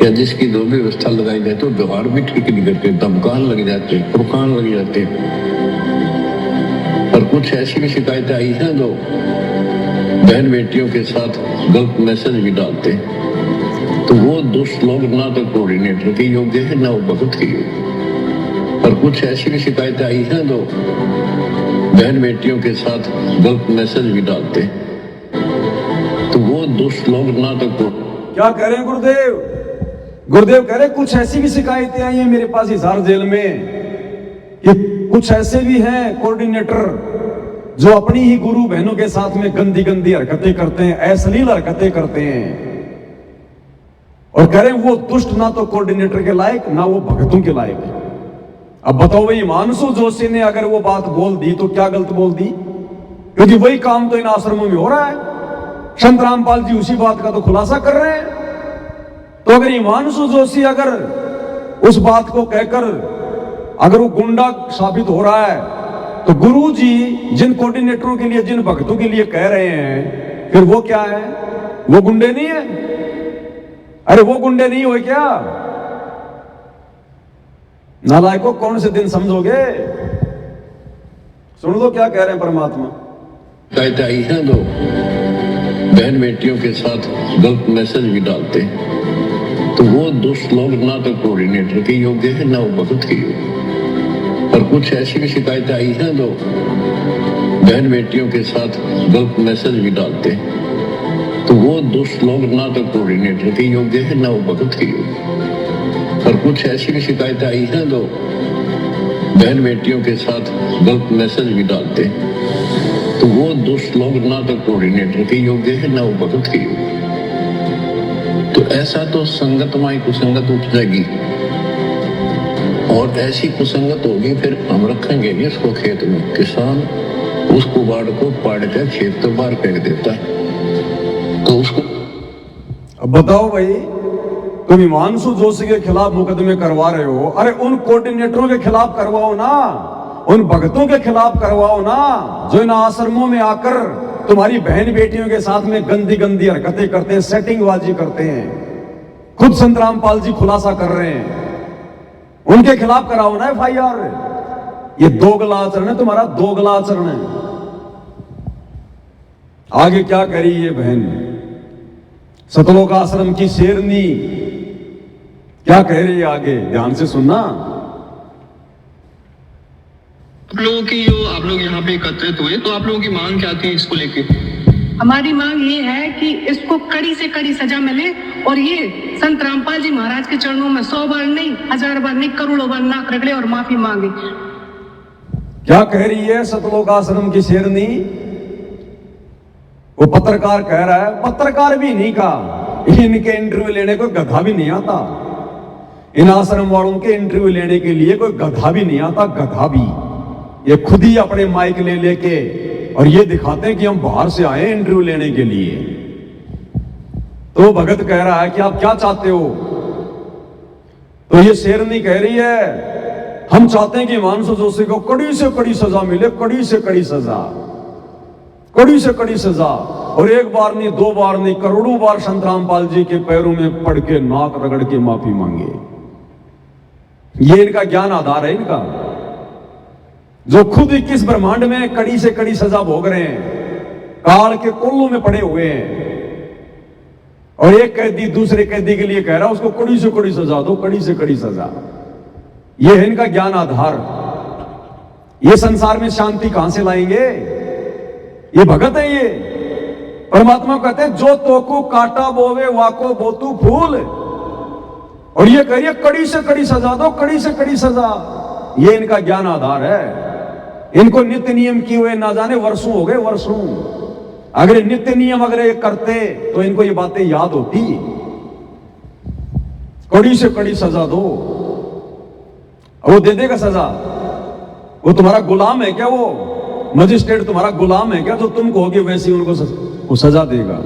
या जिसकी जो भी व्यवस्था लगाई जाए तो व्यवहार भी ठीक नहीं करते, दमकान लग जाते, फुरकान लग जाते। और कुछ ऐसी भी शिकायतें आई हैं जो बहन बेटियों के साथ गलत मैसेज भी डालते। तो वो दुष्ट लोग ना तो कोऑर्डिनेटर के योग्य है ना वो भगत के योग्य। और कुछ ऐसी भी शिकायतें आई हैं जो बहन बेटियों के साथ गलत मैसेज भी डालते। तो वो दुष्ट लोग ना तो क्या कह रहे हैं गुरुदेव? गुरुदेव कह रहे कुछ ऐसी भी शिकायतें आई हैं मेरे पास हिसार जेल में कि कुछ ऐसे भी हैं कोऑर्डिनेटर जो अपनी ही गुरु बहनों के साथ में गंदी गंदी हरकतें करते हैं, अश्लील हरकतें करते हैं, और कह रहे हैं वो दुष्ट ना तो कोऑर्डिनेटर के लायक ना वो भगतों के लायक है। अब बताओ भाई, हिमांशु जोशी ने अगर वो बात बोल दी तो क्या गलत बोल दी? क्योंकि वही काम तो इन आश्रमों में हो रहा है। संत रामपाल जी उसी बात का तो खुलासा कर रहे हैं। तो अगर हिमांशु जोशी अगर उस बात को कहकर अगर वो गुंडा साबित हो रहा है, तो गुरु जी जिन कोऑर्डिनेटरों के लिए, जिन भक्तों के लिए कह रहे हैं, फिर वो क्या है? वो गुंडे नहीं है? अरे वो गुंडे नहीं हुए क्या? नालायकों, कौन से दिन समझोगे? सुन लो क्या कह रहे हैं परमात्मा। कहते आई हैं दो बहन बेटियों के साथ गलत मैसेज भी डालते हैं, तो वो दुष्ट लोग ना तो कोऑर्डिनेटर के योग्य है ना वो भगत के योग्य। और कुछ ऐसी भी शिकायतें आई हैं दो बहन बेटियों के साथ गलत मैसेज भी डालते हैं, तो वो दुष्ट लोग ना तो कोऑर्डिनेटर के योग्य है ना वो भगत के योग्य। और कुछ ऐसी भी शिकायतें आई हैं दो बहन बेटियों के साथ गलत मैसेज भी डालते हैं, तो वो दुष्ट लोग ना तो कोऑर्डिनेटर के योग्य है ना वो भगत के योग्य। तो ऐसा तो संगत माई कुसंगत उपजेगी, और ऐसी कुसंगत होगी फिर हम रखेंगे नहीं उसको खेत में। किसान उस कुबाड़ को पाड़ कर खेत तो बाहर फेंक देता है, तो उसको। अब बताओ भाई, तुम हिमांशु जोशी के खिलाफ मुकदमे करवा रहे हो, अरे उन कोऑर्डिनेटरों के खिलाफ करवाओ ना, उन भक्तों के खिलाफ करवाओ ना, जो इन आश्रमों में आकर तुम्हारी बहन बेटियों के साथ में गंदी गंदी हरकतें करते हैं, सेटिंगबाजी करते हैं। खुद संत रामपाल जी खुलासा कर रहे हैं, उनके खिलाफ कराओ ना FIR। ये दोगला आचरण है तुम्हारा, दोगला आचरण है। आगे क्या करी ये बहन सतलोक आश्रम की शेरनी, क्या कह रही है आगे? ध्यान से सुनना। आप लोगों की जो आप लोग यहाँ पे एकत्रित हुए, तो आप लोगों की मांग क्या थी इसको लेके? हमारी मांग ये है कि इसको कड़ी से कड़ी सजा मिले, और ये संत रामपाल जी महाराज के चरणों में 100 बार नहीं, 1000 बार नहीं, करोड़ों बार नाक रगड़े और माफी मांगे। क्या कह रही है सतलोक आश्रम की शेरनी? वो पत्रकार कह रहा है, पत्रकार भी नहीं कहा, इनके इंटरव्यू लेने को गधा भी नहीं आता। इन आश्रम वालों के इंटरव्यू लेने के लिए कोई गधा भी नहीं आता, गधा भी। ये खुद ही अपने माइक ले लेके और ये दिखाते हैं कि हम बाहर से आए इंटरव्यू लेने के लिए। तो भगत कह रहा है कि आप क्या चाहते हो? तो ये शेरनी कह रही है, हम चाहते हैं कि हिमांशु जोशी को कड़ी से कड़ी सजा मिले, कड़ी से कड़ी सजा, कड़ी से कड़ी सजा। और एक बार नहीं, 2 बार नहीं, करोड़ों बार संत रामपाल जी के पैरों में पड़ के नाक रगड़ के माफी मांगे। ये इनका ज्ञान आधार है इनका, जो खुद 21 ब्रह्मांड में कड़ी से कड़ी सजा भोग रहे हैं, काल के कोल्लों में पड़े हुए हैं। और एक कैदी दूसरे कैदी के लिए कह रहा है उसको कड़ी से कड़ी सजा दो, कड़ी से कड़ी सजा। ये है इनका ज्ञान आधार। ये संसार में शांति कहां से लाएंगे? ये भगत है ये। परमात्मा कहते हैं, जो तोको काटा बोवे वाको बोतू फूल। और ये कहिए कड़ी से कड़ी सजा दो, कड़ी से कड़ी सजा। ये इनका ज्ञान आधार है। इनको नित्य नियम किए हुए ना जाने वर्षों हो गए, वर्षों। अगर नित्य नियम अगर ये करते तो इनको ये बातें याद होती। कड़ी से कड़ी सजा दो, वो दे देगा सजा। वो तुम्हारा गुलाम है क्या? वो मजिस्ट्रेट तुम्हारा गुलाम है क्या? जो तुम कहोगे वैसे उनको वो सजा देगा।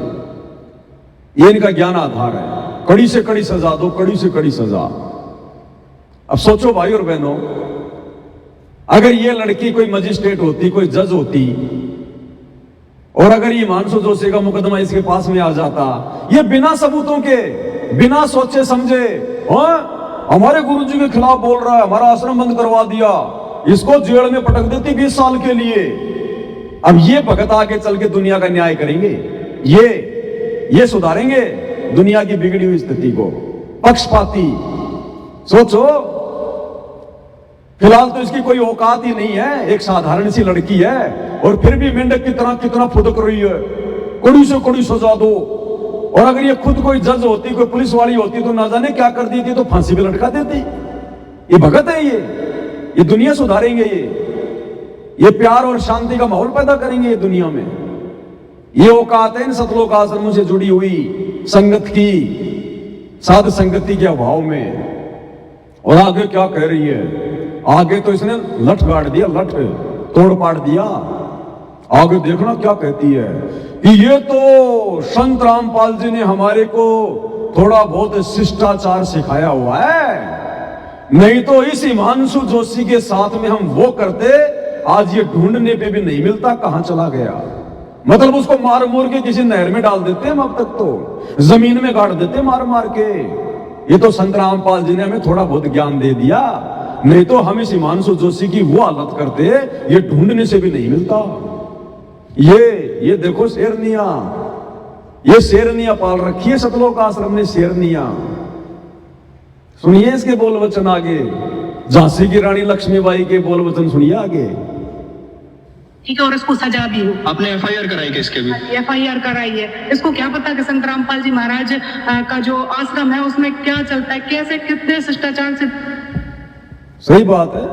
ये इनका ज्ञान आधार है। कड़ी से कड़ी सजा दो, कड़ी से कड़ी सजा। अब सोचो भाई और बहनों, अगर ये लड़की कोई मजिस्ट्रेट होती, कोई जज होती, और अगर ये हिमांशु जोशी का मुकदमा इसके पास में आ जाता, ये बिना सबूतों के, बिना सोचे समझे, हमारे गुरुजी के खिलाफ बोल रहा है, हमारा आश्रम बंद करवा दिया, इसको जेल में पटक देती 20 साल के लिए। अब ये भगत आगे चल के दुनिया का न्याय करेंगे, ये सुधारेंगे दुनिया की बिगड़ी हुई स्थिति को। पक्षपाती सोचो। फिलहाल तो इसकी कोई औकात ही नहीं है, एक साधारण सी लड़की है, और फिर भी मेंढक की तरह कितना फुदक रही है। कड़ी से कड़ी सजा दो। और अगर ये खुद कोई जज होती, कोई पुलिस वाली होती, तो ना जाने क्या कर दी थी, तो फांसी पे लटका देती। ये भगत है ये दुनिया सुधारेंगे। ये प्यार और शांति का माहौल पैदा करेंगे ये दुनिया में। ये औकात है इन सतलोक आश्रमों से जुड़ी हुई संगत की, साध संगति के अभाव में। और आगे क्या कह रही है, आगे तो इसने लठ गाड़ दिया, लठ तोड़ पाड़ दिया। आगे देखना क्या कहती है कि ये तो संत रामपाल जी ने हमारे को थोड़ा बहुत शिष्टाचार सिखाया हुआ है, नहीं तो इस हिमांशु जोशी के साथ में हम वो करते, आज ये ढूंढने पे भी नहीं मिलता कहां चला गया। मतलब उसको मार मोर के किसी नहर में डाल देते हम, अब तक तो जमीन में गाड़ देते मार मार के। ये तो संत रामपाल जी ने हमें थोड़ा बहुत ज्ञान दे दिया, नहीं तो हम इस हिमांशु जोशी की वो हालत करते, ये ढूंढने से भी नहीं मिलता। ये देखो शेरनिया, ये शेरनिया पाल रखी है सतलोक आश्रम ने, शेरनिया। सुनिए इसके बोल वचन आगे, झांसी की रानी लक्ष्मीबाई के बोल वचन सुनिए आगे। ठीक है, और इसको सजा भी हो। आपने एफआईआर कराई किसके भी? एफआईआर कराई है। इसको क्या पता कि संत रामपाल जी महाराज का जो आश्रम है उसमें क्या चलता है, कैसे कितने शिष्टाचार से। सही बात है,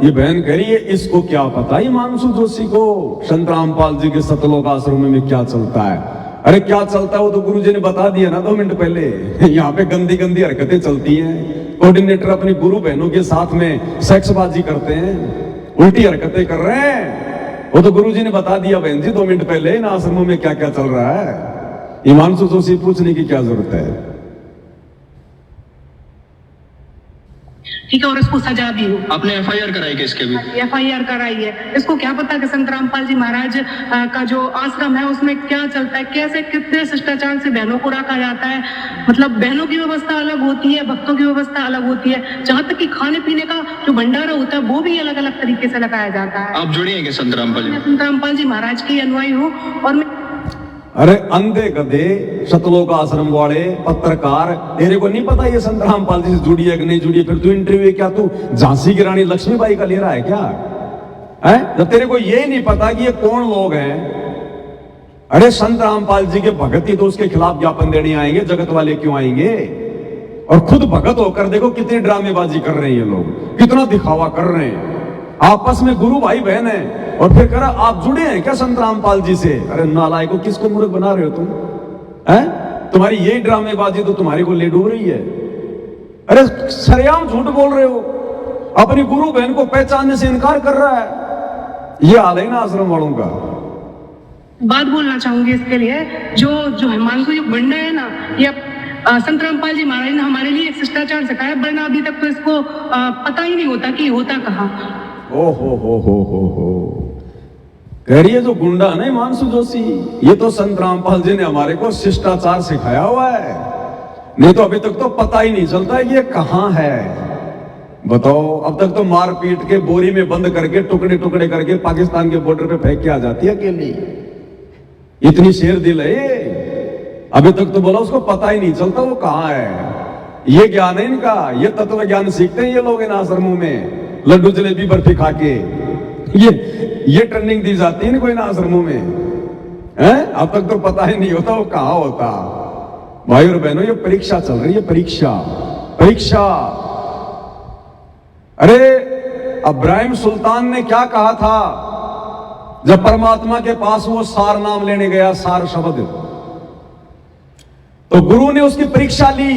ये बहन कह रही है इसको क्या पता हिमांशु जोशी को संत रामपाल जी के सतलोक आश्रम में क्या चलता है। अरे क्या चलता है वो तो गुरु जी ने बता दिया ना 2 मिनट पहले। यहाँ पे गंदी गंदी हरकतें चलती हैं, कोऑर्डिनेटर अपनी गुरु बहनों के साथ में सेक्सबाजी करते हैं, उल्टी हरकतें कर रहे हैं। वो तो गुरु जी ने बता दिया बहन जी 2 मिनट पहले इन आश्रमों में क्या क्या चल रहा है। हिमांशु जोशी पूछने की क्या जरूरत है। ठीक है, और इसको सजा भी हो। आपने एफआईआर कराई किसके भी? एफआईआर कराई है। इसको क्या पता कि संत रामपाल जी महाराज का जो आश्रम है उसमें क्या चलता है, कैसे कितने शिष्टाचार से बहनों को रखा जाता है। मतलब बहनों की व्यवस्था अलग होती है, भक्तों की व्यवस्था अलग होती है, जहाँ तक कि खाने पीने का जो भंडारा होता है वो भी अलग अलग तरीके से लगाया जाता है। आप जुड़ी हैं कि संत रामपाल जी? मैं संत रामपाल जी महाराज की अनुयायी हूँ। और मैं अरे अंधे गधे सतलोक आश्रम वाले पत्रकार, तेरे को नहीं पता ये संत रामपाल जी से जुड़ी है कि नहीं जुड़ी है? फिर तू इंटरव्यू क्या तू झांसी की रानी लक्ष्मीबाई का ले रहा है क्या है? जब तेरे को ये नहीं पता कि ये कौन लोग हैं। अरे संत रामपाल जी के भगत ही तो उसके खिलाफ ज्ञापन देने आएंगे, जगत वाले क्यों आएंगे? और खुद भगत होकर देखो कितनी ड्रामेबाजी कर रहे हैं ये लोग, कितना दिखावा कर रहे हैं। आपस में गुरु भाई बहन है, और फिर कह रहा आप जुड़े हैं क्या संत रामपाल जी से? अरे नालायक को, किसको मूर्ख बना रहे हो तुम? हैं? तुम्हारी यही ड्रामेबाजी तो तुम्हारे को ले डूब रही है। अरे सरेआम झूठ बोल रहे हो, अपनी गुरु बहन को पहचानने से इनकार कर रहा है। ये हाल है ना आश्रम वालों का। बात बोलना चाहूंगी इसके लिए, जो हिमांशु जो बंडा है ना, ये संत रामपाल जी महाराज ने हमारे लिए एक शिष्टाचार सिखाया, वरना अभी तक तो इसको पता ही नहीं होता कि होता कहाँ। ओ हो कह रही है जो गुंडा है ना हिमांशु जोशी, ये तो संत रामपाल जी ने हमारे को शिष्टाचार सिखाया हुआ है, नहीं तो अभी तक तो पता ही नहीं चलता है कि ये कहां है। बताओ, अब तक तो मार पीट के बोरी में बंद करके टुकड़े टुकड़े करके पाकिस्तान के बॉर्डर पे फेंक के आ जाती है अकेली। इतनी शेर दिल है ये, अभी तक तो बोला उसको पता ही नहीं चलता वो कहां है। ये ज्ञान है इनका, ये तत्व ज्ञान सीखते हैं ये लोग इन आश्रमों में, लड्डू जलेबी बर्फी खा के। ये ट्रेनिंग दी जाती है इनको इन आश्रमों में, हैं? अब तक तो पता ही नहीं होता वो कहां होता। भाई और बहनों, ये परीक्षा चल रही है, परीक्षा। अरे इब्राहिम सुल्तान ने क्या कहा था जब परमात्मा के पास वो सार नाम लेने गया, सार शब्द, तो गुरु ने उसकी परीक्षा ली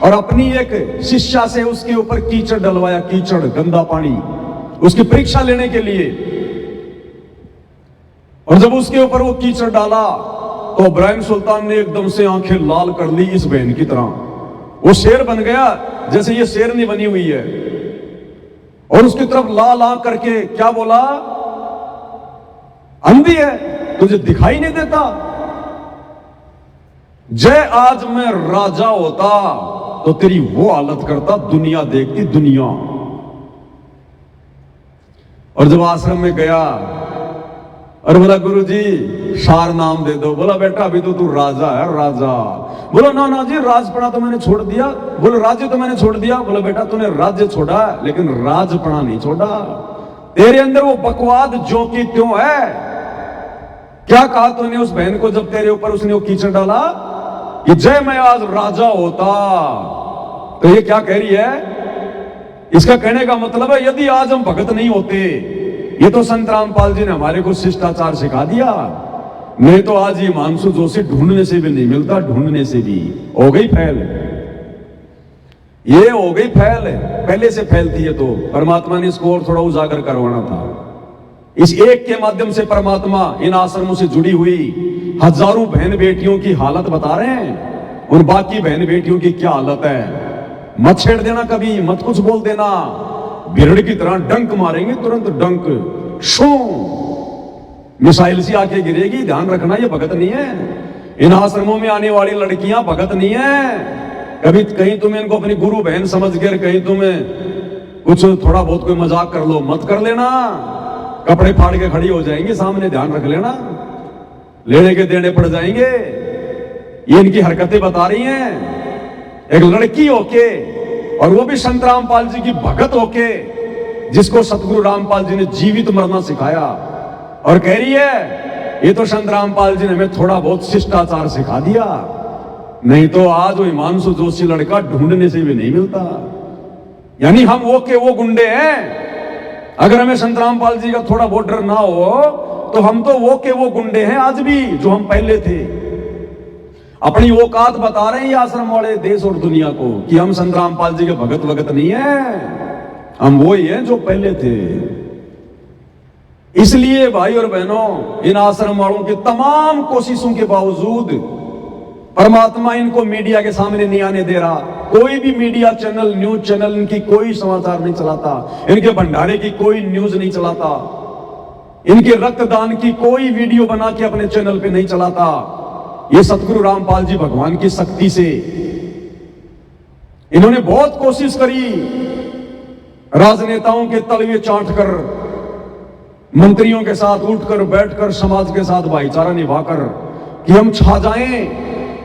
और अपनी एक शिष्या से उसके ऊपर कीचड़ डलवाया, कीचड़ गंदा पानी, उसकी परीक्षा लेने के लिए। और जब उसके ऊपर वो कीचड़ डाला तो इब्राहिम सुल्तान ने एकदम से आंखें लाल कर ली इस बहन की तरह। वो शेर बन गया जैसे ये शेरनी बनी हुई है, और उसकी तरफ लाल आंख करके क्या बोला, अंधी है, तुझे दिखाई नहीं देता? जय आज मैं राजा होता तो तेरी वो हालत करता, दुनिया देखती दुनिया। और जब आश्रम में गया और बोला गुरुजी सार नाम दे दो, बोला बेटा अभी तो तू राजा है, राजा। बोला ना जी, राजपना तो मैंने छोड़ दिया। बोले राज्य तो मैंने छोड़ दिया। बोला बेटा तूने राज्य छोड़ा लेकिन राजपना नहीं छोड़ा, तेरे अंदर वो बकवाद जो की त्यों है। क्या कहा तूने उस बहन को जब तेरे ऊपर उसने वो कीचड़ डाला कि जय मैं आज राजा होता? तो ये क्या कह रही है? इसका कहने का मतलब है यदि आज हम भगत नहीं होते, ये तो संत रामपाल जी ने हमारे को शिष्टाचार सिखा दिया। नहीं तो आज हिमांशु जोशी ढूंढने से भी नहीं मिलता, ढूंढने से भी हो गई फैल, ये हो गई फैल, पहले से फैलती है। तो परमात्मा ने इसको और थोड़ा उजागर करवाना था। इस एक के माध्यम से परमात्मा इन आश्रमों से जुड़ी हुई हजारों बहन बेटियों की हालत बता रहे हैं। उन बाकी बहन बेटियों की क्या हालत है, मत छेड़ देना कभी, मत कुछ बोल देना, बिरड़ की तरह डंक मारेंगे, तुरंत डंक शो, मिसाइल सी आके गिरेगी। ध्यान रखना, ये भगत नहीं है। इन आश्रमों में आने वाली लड़कियां भगत नहीं है। कभी कहीं तुम इनको अपनी गुरु बहन समझ कर कहीं तुम्हें कुछ थोड़ा बहुत कोई मजाक कर लो, मत कर लेना, कपड़े फाड़ के खड़ी हो जाएंगी सामने। ध्यान रख लेना, लेने के देने पड़ जाएंगे। ये इनकी हरकतें बता रही हैं। एक लड़की होके, और वो भी संत रामपाल जी की भगत होके, जिसको सतगुरु रामपाल जी ने जीवित मरना सिखाया, और कह रही है ये तो संत रामपाल जी ने हमें थोड़ा बहुत शिष्टाचार सिखा दिया। नहीं तो आज वो हिमांशु जोशी लड़का ढूंढने से भी नहीं मिलता। यानी हम वो के वो गुंडे हैं। अगर हमें संत रामपाल जी का थोड़ा बहुत डर ना हो तो हम तो वो के वो गुंडे हैं आज भी, जो हम पहले थे। अपनी औकात बता रहे हैं ये आश्रम वाले देश और दुनिया को कि हम संत रामपाल जी के भगत वगत नहीं है, हम वो ही हैं जो पहले थे। इसलिए भाई और बहनों, इन आश्रम वालों की तमाम कोशिशों के बावजूद परमात्मा इनको मीडिया के सामने नहीं आने दे रहा। कोई भी मीडिया चैनल, न्यूज चैनल इनकी कोई समाचार नहीं चलाता, इनके भंडारे की कोई न्यूज नहीं चलाता, इनके रक्तदान की कोई वीडियो बना के अपने चैनल पे नहीं चलाता। ये सतगुरु रामपाल जी भगवान की शक्ति से इन्होंने बहुत कोशिश करी, राजनेताओं के तलवे चाटकर, मंत्रियों के साथ उठकर बैठकर, समाज के साथ भाईचारा निभाकर कि हम छा जाएं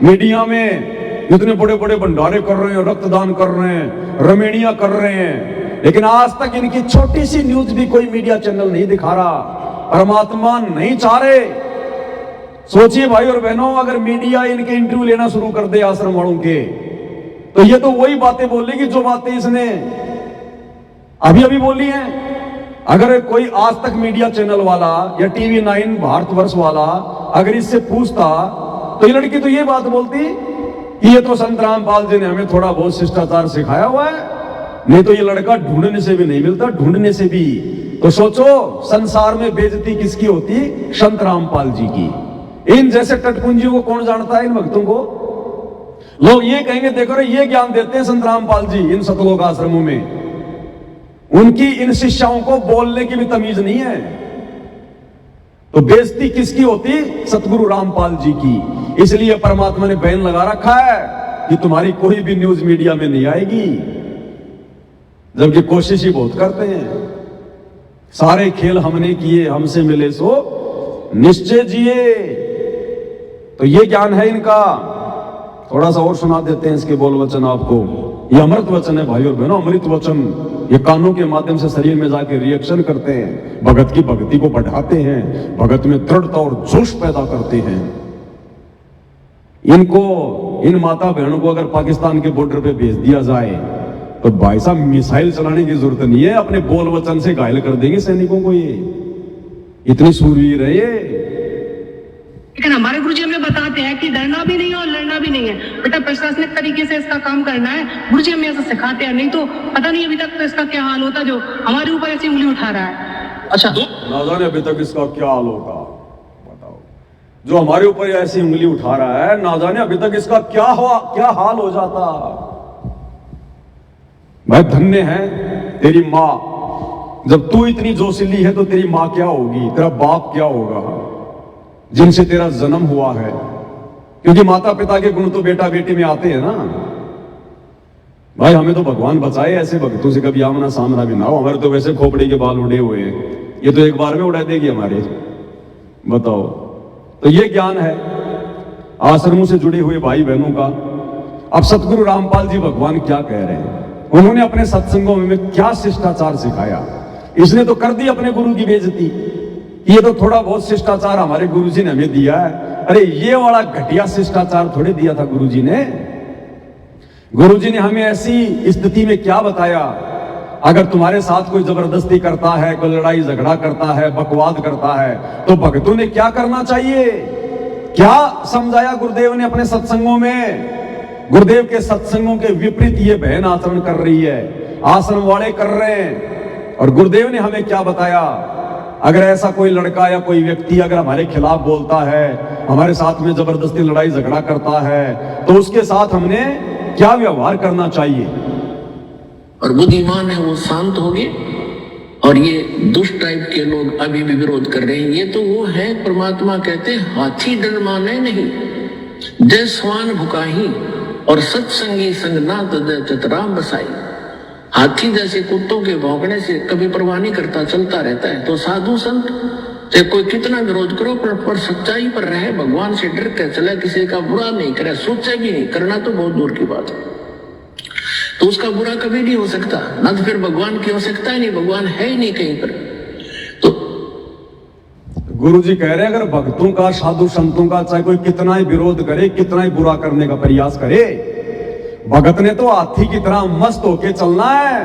मीडिया में। इतने बड़े बड़े भंडारे कर रहे हैं, रक्तदान कर रहे हैं, रमेणियां कर रहे हैं, लेकिन आज तक इनकी छोटी सी न्यूज भी कोई मीडिया चैनल नहीं दिखा रहा। परमात्मा नहीं चाह रहे। सोचिए भाई और बहनों, अगर मीडिया इनके इंटरव्यू लेना शुरू कर दे आश्रम वालों के, तो ये तो वही बातें बोलेगी जो बातें इसने अभी अभी बोली हैं। अगर कोई आज तक मीडिया चैनल वाला या टीवी 9 भारतवर्ष वाला अगर इससे पूछता, तो ये लड़की तो ये बात बोलती कि ये तो संत रामपाल जी ने हमें थोड़ा बहुत शिष्टाचार सिखाया हुआ है। नहीं तो ये लड़का ढूंढने से भी नहीं मिलता, ढूंढने से भी। तो सोचो, संसार में बेइज्जती किसकी होती? संत रामपाल जी की। इन जैसे टटपुंजियों को कौन जानता है, इन भक्तों को? लोग ये कहेंगे, देखो रे, ये ज्ञान देते हैं संत रामपाल जी इन सतलोक आश्रमों में। उनकी इन शिष्याओं को बोलने की भी तमीज नहीं है। तो बेइज्जती किसकी होती? सतगुरु रामपाल जी की। इसलिए परमात्मा ने बैन लगा रखा है कि तुम्हारी कोई भी न्यूज मीडिया में नहीं आएगी, जबकि कोशिश ही बहुत करते हैं। सारे खेल हमने किए, हमसे मिले सो निश्चय जिए। तो ये ज्ञान है इनका। थोड़ा सा और सुना देते हैं इसके बोल वचन आपको। ये अमृत वचन है भाई और बहनों, अमृत वचन। ये कानों के माध्यम से शरीर में जाके रिएक्शन करते हैं, भगत की भक्ति को बढ़ाते हैं, भगत में दृढ़ता और जोश पैदा करते हैं। इनको, इन माता बहनों को अगर पाकिस्तान के बॉर्डर पे भेज दिया जाए तो भाई साहब मिसाइल चलाने की जरूरत नहीं है, अपने बोल वचन से घायल कर देंगे सैनिकों को। ये इतनी सूरवीर है ये। लेकिन हमारे गुरुजी हमें बताते हैं कि डरना भी नहीं है और लड़ना भी नहीं है, बेटा प्रशासनिक तरीके से इसका काम करना है। गुरुजी हमें ऐसा सिखाते हैं, नहीं तो पता नहीं अभी तक तो इसका क्या हाल होता जो हमारे ऊपर ऐसी उंगली उठा रहा है। अच्छा, ना जाने अभी तक इसका क्या हाल होगा, बताओ। जो हमारे ऊपर ऐसी उंगली उठा रहा है, ना जाने अभी तक इसका क्या हाल हो जाता। भाई धन्य है तेरी माँ, जब तू इतनी जोशीली है तो तेरी माँ क्या होगी, तेरा बाप क्या होगा, जिनसे तेरा जन्म हुआ है। क्योंकि माता पिता के गुण तो बेटा बेटी में आते हैं ना। भाई हमें तो भगवान बचाए ऐसे भक्तों से, कभी आमना सामना भी ना हो। हमारे तो वैसे खोपड़ी के बाल उड़े हुए हैं, ये तो एक बार में उड़ा देगी हमारे, बताओ। तो ये ज्ञान है आश्रमों से जुड़े हुए भाई बहनों का। अब सतगुरु रामपाल जी भगवान क्या कह रहे हैं, उन्होंने अपने सत्संगों में क्या शिष्टाचार सिखाया। इसने तो कर दी अपने गुरु की बेइज्जती। ये तो थोड़ा बहुत शिष्टाचार हमारे गुरुजी ने हमें दिया है। अरे ये वाला घटिया शिष्टाचार थोड़े दिया था गुरुजी ने। गुरुजी ने हमें ऐसी स्थिति में क्या बताया अगर तुम्हारे साथ कोई जबरदस्ती करता है, कोई लड़ाई झगड़ा करता है, बकवाद करता है, तो भक्तों ने क्या करना चाहिए? क्या समझाया गुरुदेव ने अपने सत्संगों में? गुरुदेव के सत्संगों के विपरीत ये बहन आचरण कर रही है, आश्रम वाले कर रहे हैं। और गुरुदेव ने हमें क्या बताया? अगर ऐसा कोई लड़का या कोई व्यक्ति अगर हमारे खिलाफ बोलता है, हमारे साथ में जबरदस्ती लड़ाई झगड़ा करता है, तो उसके साथ हमने क्या व्यवहार करना चाहिए? और बुद्धिमान है वो शांत हो गए, और ये दुष्ट टाइप के लोग अभी भी विरोध कर रहे हैं। ये तो वो है, परमात्मा कहते हैं हाथी डर माने नहीं, जय स्वान भुकाही और सत्संगी संग ना तदय चतराम बसाई। हाथी जैसे कुत्तों के भौंकने से कभी परवाह नहीं करता, चलता रहता है। तो साधु संत चाहे कोई कितना विरोध करो, पर सच्चाई पर रहे, भगवान से डर के चले, किसी का बुरा नहीं करे, सोचे भी नहीं, करना तो बहुत दूर की बात है। तो उसका बुरा कभी नहीं हो सकता, ना तो फिर भगवान की आवश्यकता ही नहीं, भगवान है ही नहीं कहीं पर। तो गुरु जी कह रहे हैं, अगर भक्तों का, साधु संतों का चाहे कोई कितना ही विरोध करे, कितना ही बुरा करने का प्रयास करे, भगत ने तो हाथी की तरह मस्त होके चलना है।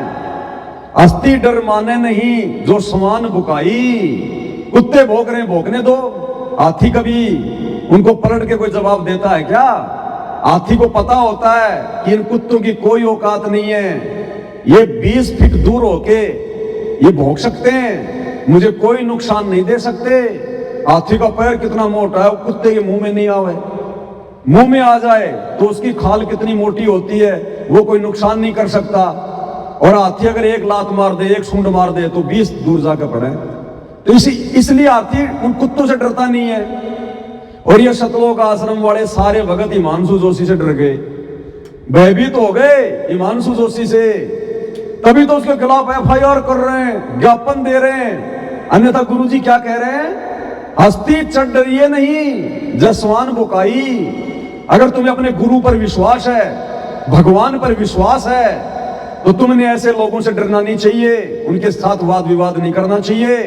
अस्थि डर माने नहीं, जो समान बुकाई। कुत्ते भौंक रहे, भौंकने दो। हाथी कभी उनको पलट के कोई जवाब देता है क्या? हाथी को पता होता है कि इन कुत्तों की कोई औकात नहीं है, ये 20 फीट दूर होके ये भौंक सकते हैं, मुझे कोई नुकसान नहीं दे सकते। हाथी का पैर कितना मोटा है, वो कुत्ते के मुंह में नहीं आवे। मुंह में आ जाए तो उसकी खाल कितनी मोटी होती है, वो कोई नुकसान नहीं कर सकता। और हाथी अगर एक लात मार दे, एक सूंड मार दे, तो 20 दूर जाकर पड़े। तो इसलिए हाथी उन कुत्तों से डरता नहीं है। और ये सतलोक आश्रम वाले सारे भगत हिमांशु जोशी से डर गए, भयभीत हो गए हिमांशु जोशी से, तभी तो उसके खिलाफ FIR कर रहे हैं, ज्ञापन दे रहे हैं। अन्यथा गुरुजी क्या कह रहे हैं? हस्ती चढ़ डरिए नहीं, जसवान बुकाई। अगर तुम्हें अपने गुरु पर विश्वास है, भगवान पर विश्वास है, तो तुमने ऐसे लोगों से डरना नहीं चाहिए, उनके साथ वाद विवाद नहीं करना चाहिए,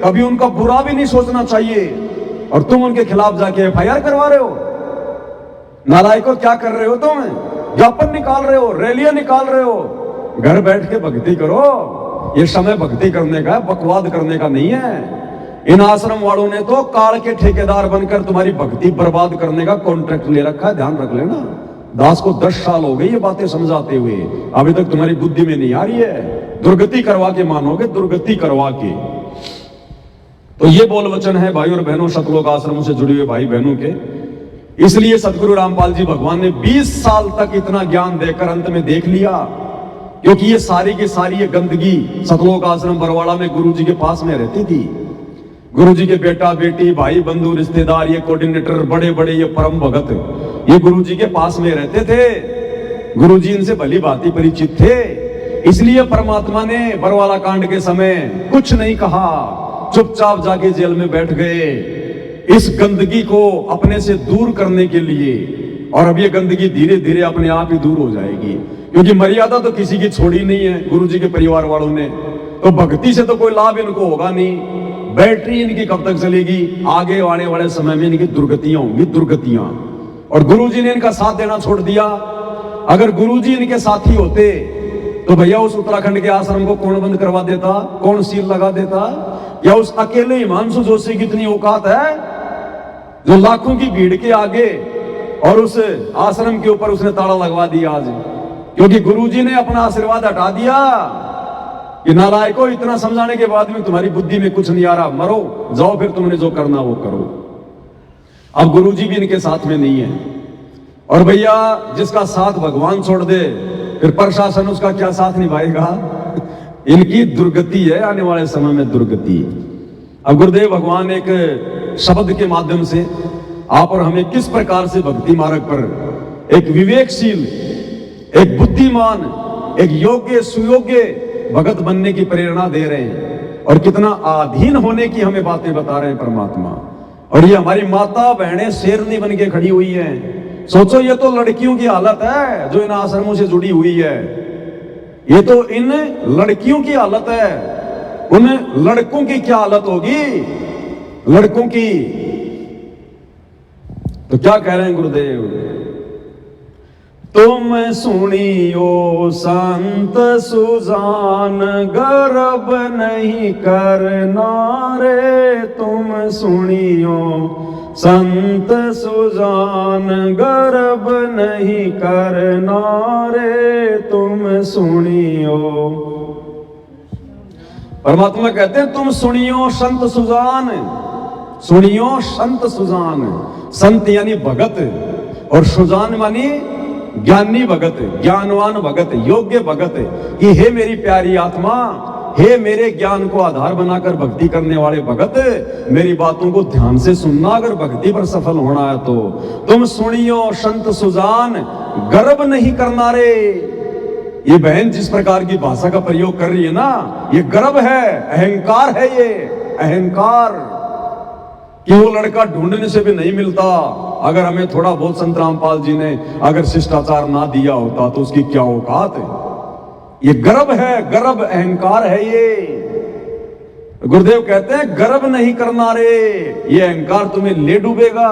कभी उनका बुरा भी नहीं सोचना चाहिए। और तुम उनके खिलाफ जाके FIR करवा रहे हो। नालायकों, क्या कर रहे हो तुम? ज्ञापन निकाल रहे हो, रैलियां निकाल रहे हो। घर बैठ के भक्ति करो, ये समय भक्ति करने का है, बकवाद करने का नहीं है। इन आश्रम वालों ने तो काल के ठेकेदार बनकर तुम्हारी भक्ति बर्बाद करने का कॉन्ट्रैक्ट ले रखा है, ध्यान रख लेना। दास को 10 साल हो गए ये बातें समझाते हुए, अभी तक तुम्हारी बुद्धि में नहीं आ रही है। दुर्गति करवा के मानोगे, दुर्गति करवा के। तो ये बोल वचन है भाई और बहनों, सतलोक आश्रमों से जुड़े हुए भाई बहनों के। इसलिए सतगुरु रामपाल जी भगवान ने 20 साल तक इतना ज्ञान देकर अंत में देख लिया, क्योंकि ये सारी की सारी ये गंदगी सतलोक आश्रम बरवाड़ा में गुरु जी के पास में रहती थी। गुरु जी के बेटा बेटी, भाई बंधु, रिश्तेदार, ये कोऑर्डिनेटर, बड़े बड़े ये परम भगत, ये गुरु जी के पास में रहते थे। गुरु जी इनसे भली भांति परिचित थे। इसलिए परमात्मा ने बरवाला कांड के समय कुछ नहीं कहा, चुपचाप जाके जेल में बैठ गए, इस गंदगी को अपने से दूर करने के लिए। और अब ये गंदगी धीरे धीरे अपने आप ही दूर हो जाएगी, क्योंकि मर्यादा तो किसी की छोड़ी नहीं है गुरु जी के परिवार वालों ने। तो भक्ति से तो कोई लाभ इनको होगा नहीं। बैटरी इनकी कब तक चलेगी? आगे आने वाले समय में इनकी दुर्गतियां होंगी, दुर्गतियां। और गुरुजी ने इनका साथ देना छोड़ दिया। अगर गुरुजी इनके साथी होते तो भैया उस उत्तराखंड के आश्रम को कौन बंद करवा देता, कौन सील लगा देता? या उस अकेले हिमांशु जोशी की इतनी औकात है जो लाखों की भीड़ के आगे और उस आश्रम के ऊपर उसने ताला लगवा दिया आज, क्योंकि गुरुजी ने अपना आशीर्वाद हटा दिया कि नालायकों, इतना समझाने के बाद में तुम्हारी बुद्धि में कुछ नहीं आ रहा, मरो, जाओ फिर तुमने जो करना वो करो। अब गुरुजी भी इनके साथ में नहीं है। और भैया जिसका साथ भगवान छोड़ दे, फिर प्रशासन उसका क्या साथ निभाएगा? इनकी दुर्गति है, आने वाले समय में दुर्गति। अब गुरुदेव भगवान एक शब्द के माध्यम से आप और हमें किस प्रकार से भक्ति मार्ग पर एक विवेकशील, एक बुद्धिमान, एक योग्य सुयोग्य भगत बनने की प्रेरणा दे रहे हैं, और कितना अधीन होने की हमें बातें बता रहे हैं परमात्मा। और ये हमारी माता बहनें शेरनी बन के खड़ी हुई हैं। सोचो, ये तो लड़कियों की हालत है जो इन आश्रमों से जुड़ी हुई है। ये तो इन लड़कियों की हालत है। उन लड़कों की क्या हालत होगी? लड़कों की तो क्या कह रहे हैं गुरुदेव? तुम सुनियो संत सुजान गर्व नहीं करना रे, तुम सुनियो संत सुजान गर्व नहीं करना रे, तुम सुनियो। परमात्मा कहते हैं तुम सुनियो संत सुजान, सुनियो संत सुजान। संत यानी भगत और सुजान मानी ज्ञानी भगत, ज्ञानवान भगत, योग्य भगत। कि हे मेरी प्यारी आत्मा, हे मेरे ज्ञान को आधार बनाकर भक्ति करने वाले भगत, मेरी बातों को ध्यान से सुनना अगर भक्ति पर सफल होना है तो। तुम सुनियो संत सुजान गर्व नहीं करना रे। ये बहन जिस प्रकार की भाषा का प्रयोग कर रही है ना, ये गर्व है, अहंकार है, ये अहंकार कि वो लड़का ढूंढने से भी नहीं मिलता। अगर हमें थोड़ा बहुत संत रामपाल जी ने अगर शिष्टाचार ना दिया होता तो उसकी क्या औकात है। ये गर्व है, गर्व अहंकार है ये। गुरुदेव कहते हैं गर्व नहीं करना रे, ये अहंकार तुम्हें ले डूबेगा।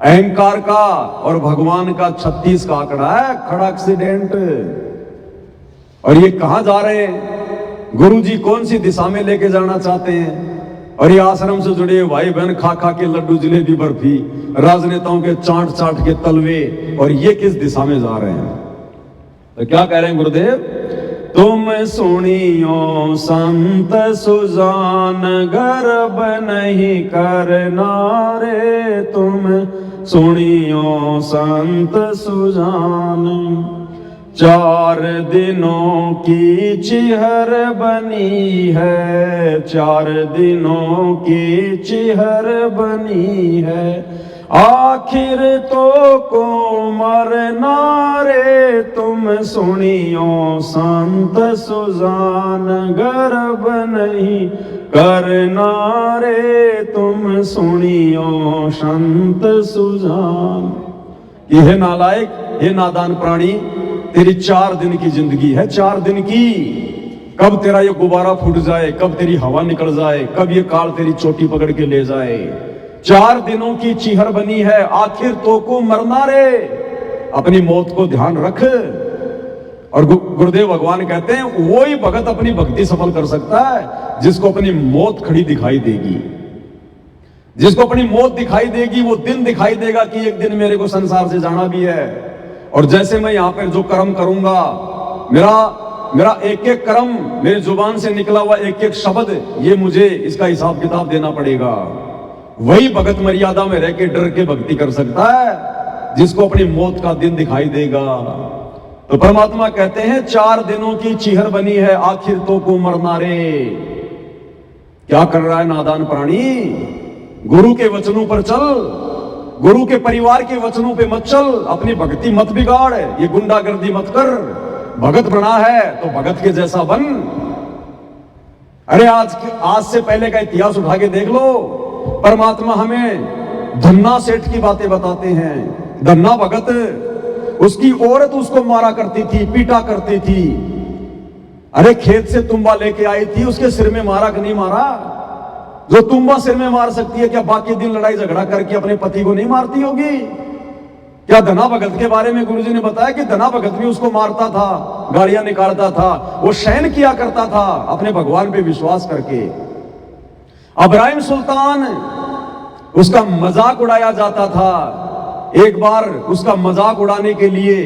अहंकार का और भगवान का 36 का आंकड़ा है, खड़ा एक्सीडेंट। और ये कहां जा रहे हैं? गुरु जी कौन सी दिशा में लेके जाना चाहते हैं? और ये आश्रम से जुड़े भाई बहन खा खा के लड्डू जलेबी बर्फी, राजनेताओं के चाट चाट के तलवे, और ये किस दिशा में जा रहे हैं? तो क्या कह रहे हैं गुरुदेव? तुम सुनियो संत सुजान गर्व नहीं करना रे, तुम सुनियो संत सुजान। 4 दिनों की चिहर बनी है, 4 दिनों की चिहर बनी है, आखिर तो को मरना रे, तुम सुनियो संत सुजान गर्व नहीं करना रे, तुम सुनियो संत सुजान। ये है नालायक, हे नादान प्राणी, तेरी 4 दिन की जिंदगी है, 4 दिन की। कब तेरा ये गुब्बारा फूट जाए, कब तेरी हवा निकल जाए, कब ये काल तेरी चोटी पकड़ के ले जाए। 4 दिनों की चीहर बनी है, आखिर तो को मरना रे, अपनी मौत को ध्यान रख। और गुरुदेव भगवान कहते हैं वो ही भगत अपनी भक्ति सफल कर सकता है जिसको अपनी मौत खड़ी दिखाई देगी। जिसको अपनी मौत दिखाई देगी, वो दिन दिखाई देगा कि एक दिन मेरे को संसार से जाना भी है। और जैसे मैं यहाँ पर जो कर्म करूंगा, मेरा एक एक कर्म, मेरी जुबान से निकला हुआ एक एक शब्द, ये मुझे इसका हिसाब किताब देना पड़ेगा। वही भगत मर्यादा में रह के डर के भक्ति कर सकता है जिसको अपनी मौत का दिन दिखाई देगा। तो परमात्मा कहते हैं 4 दिनों की चीहर बनी है, आखिर तो को मरना रे। क्या कर रहा है नादान प्राणी? गुरु के वचनों पर चल, गुरु के परिवार के वचनों पे मत चल, अपनी भक्ति मत बिगाड़, ये गुंडागर्दी मत कर। भगत बना है तो भगत के जैसा बन। अरे आज से पहले का इतिहास उठा के देख लो। परमात्मा हमें धन्ना सेठ की बातें बताते हैं। धन्ना भगत, उसकी औरत उसको मारा करती थी, पीटा करती थी। अरे खेत से तुम्बा लेके आई थी, उसके सिर में मारा कि नहीं मारा? जो तुम्बा सिर में मार सकती है, क्या बाकी दिन लड़ाई झगड़ा करके अपने पति को नहीं मारती होगी? क्या धना भगत के बारे में गुरुजी ने बताया कि धना भगत भी उसको मारता था, गालियां निकालता था, वो शयन किया करता था अपने भगवान पे विश्वास करके। इब्राहिम सुल्तान, उसका मजाक उड़ाया जाता था। एक बार उसका मजाक उड़ाने के लिए,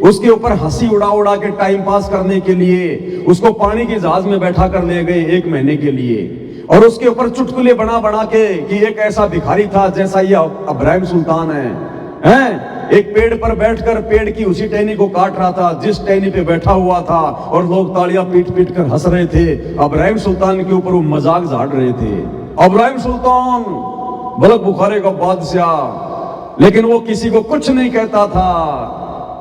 उसके ऊपर हंसी उड़ा उड़ा के टाइम पास करने के लिए उसको पानी के जहाज में बैठा कर ले गए 1 महीने के लिए। और उसके ऊपर चुटकुले बना बना के कि एक ऐसा भिखारी था जैसा ये इब्राहिम सुल्तान है। एक पेड़ पर बैठकर पेड़ की उसी टहनी को काट रहा था जिस टहनी पे बैठा हुआ था, और लोग तालियां पीट पीट कर हंस रहे थे। इब्राहिम सुल्तान के ऊपर वो मजाक झाड़ रहे थे। इब्राहिम सुल्तान बलक बुखारे का बादशाह, लेकिन वो किसी को कुछ नहीं कहता था।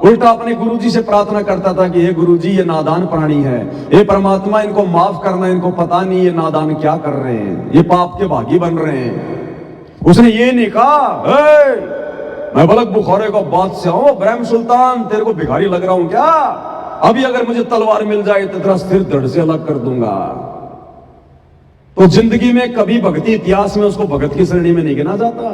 उल्टा अपने गुरुजी से प्रार्थना करता था कि हे गुरुजी, ये नादान प्राणी है, हे परमात्मा इनको माफ करना, इनको पता नहीं ये नादान क्या कर रहे हैं, ये पाप के भागी बन रहे हैं। उसने ये नहीं कहा मैं बलक बुखारे का बादशाह हूं, इब्राहिम सुल्तान तेरे को भिखारी लग रहा हूं क्या? अभी अगर मुझे तलवार मिल जाए तो तेरा सिर धड़ से अलग कर दूंगा। तो जिंदगी में कभी भक्ति इतिहास में उसको भगत की श्रेणी में नहीं गिना जाता।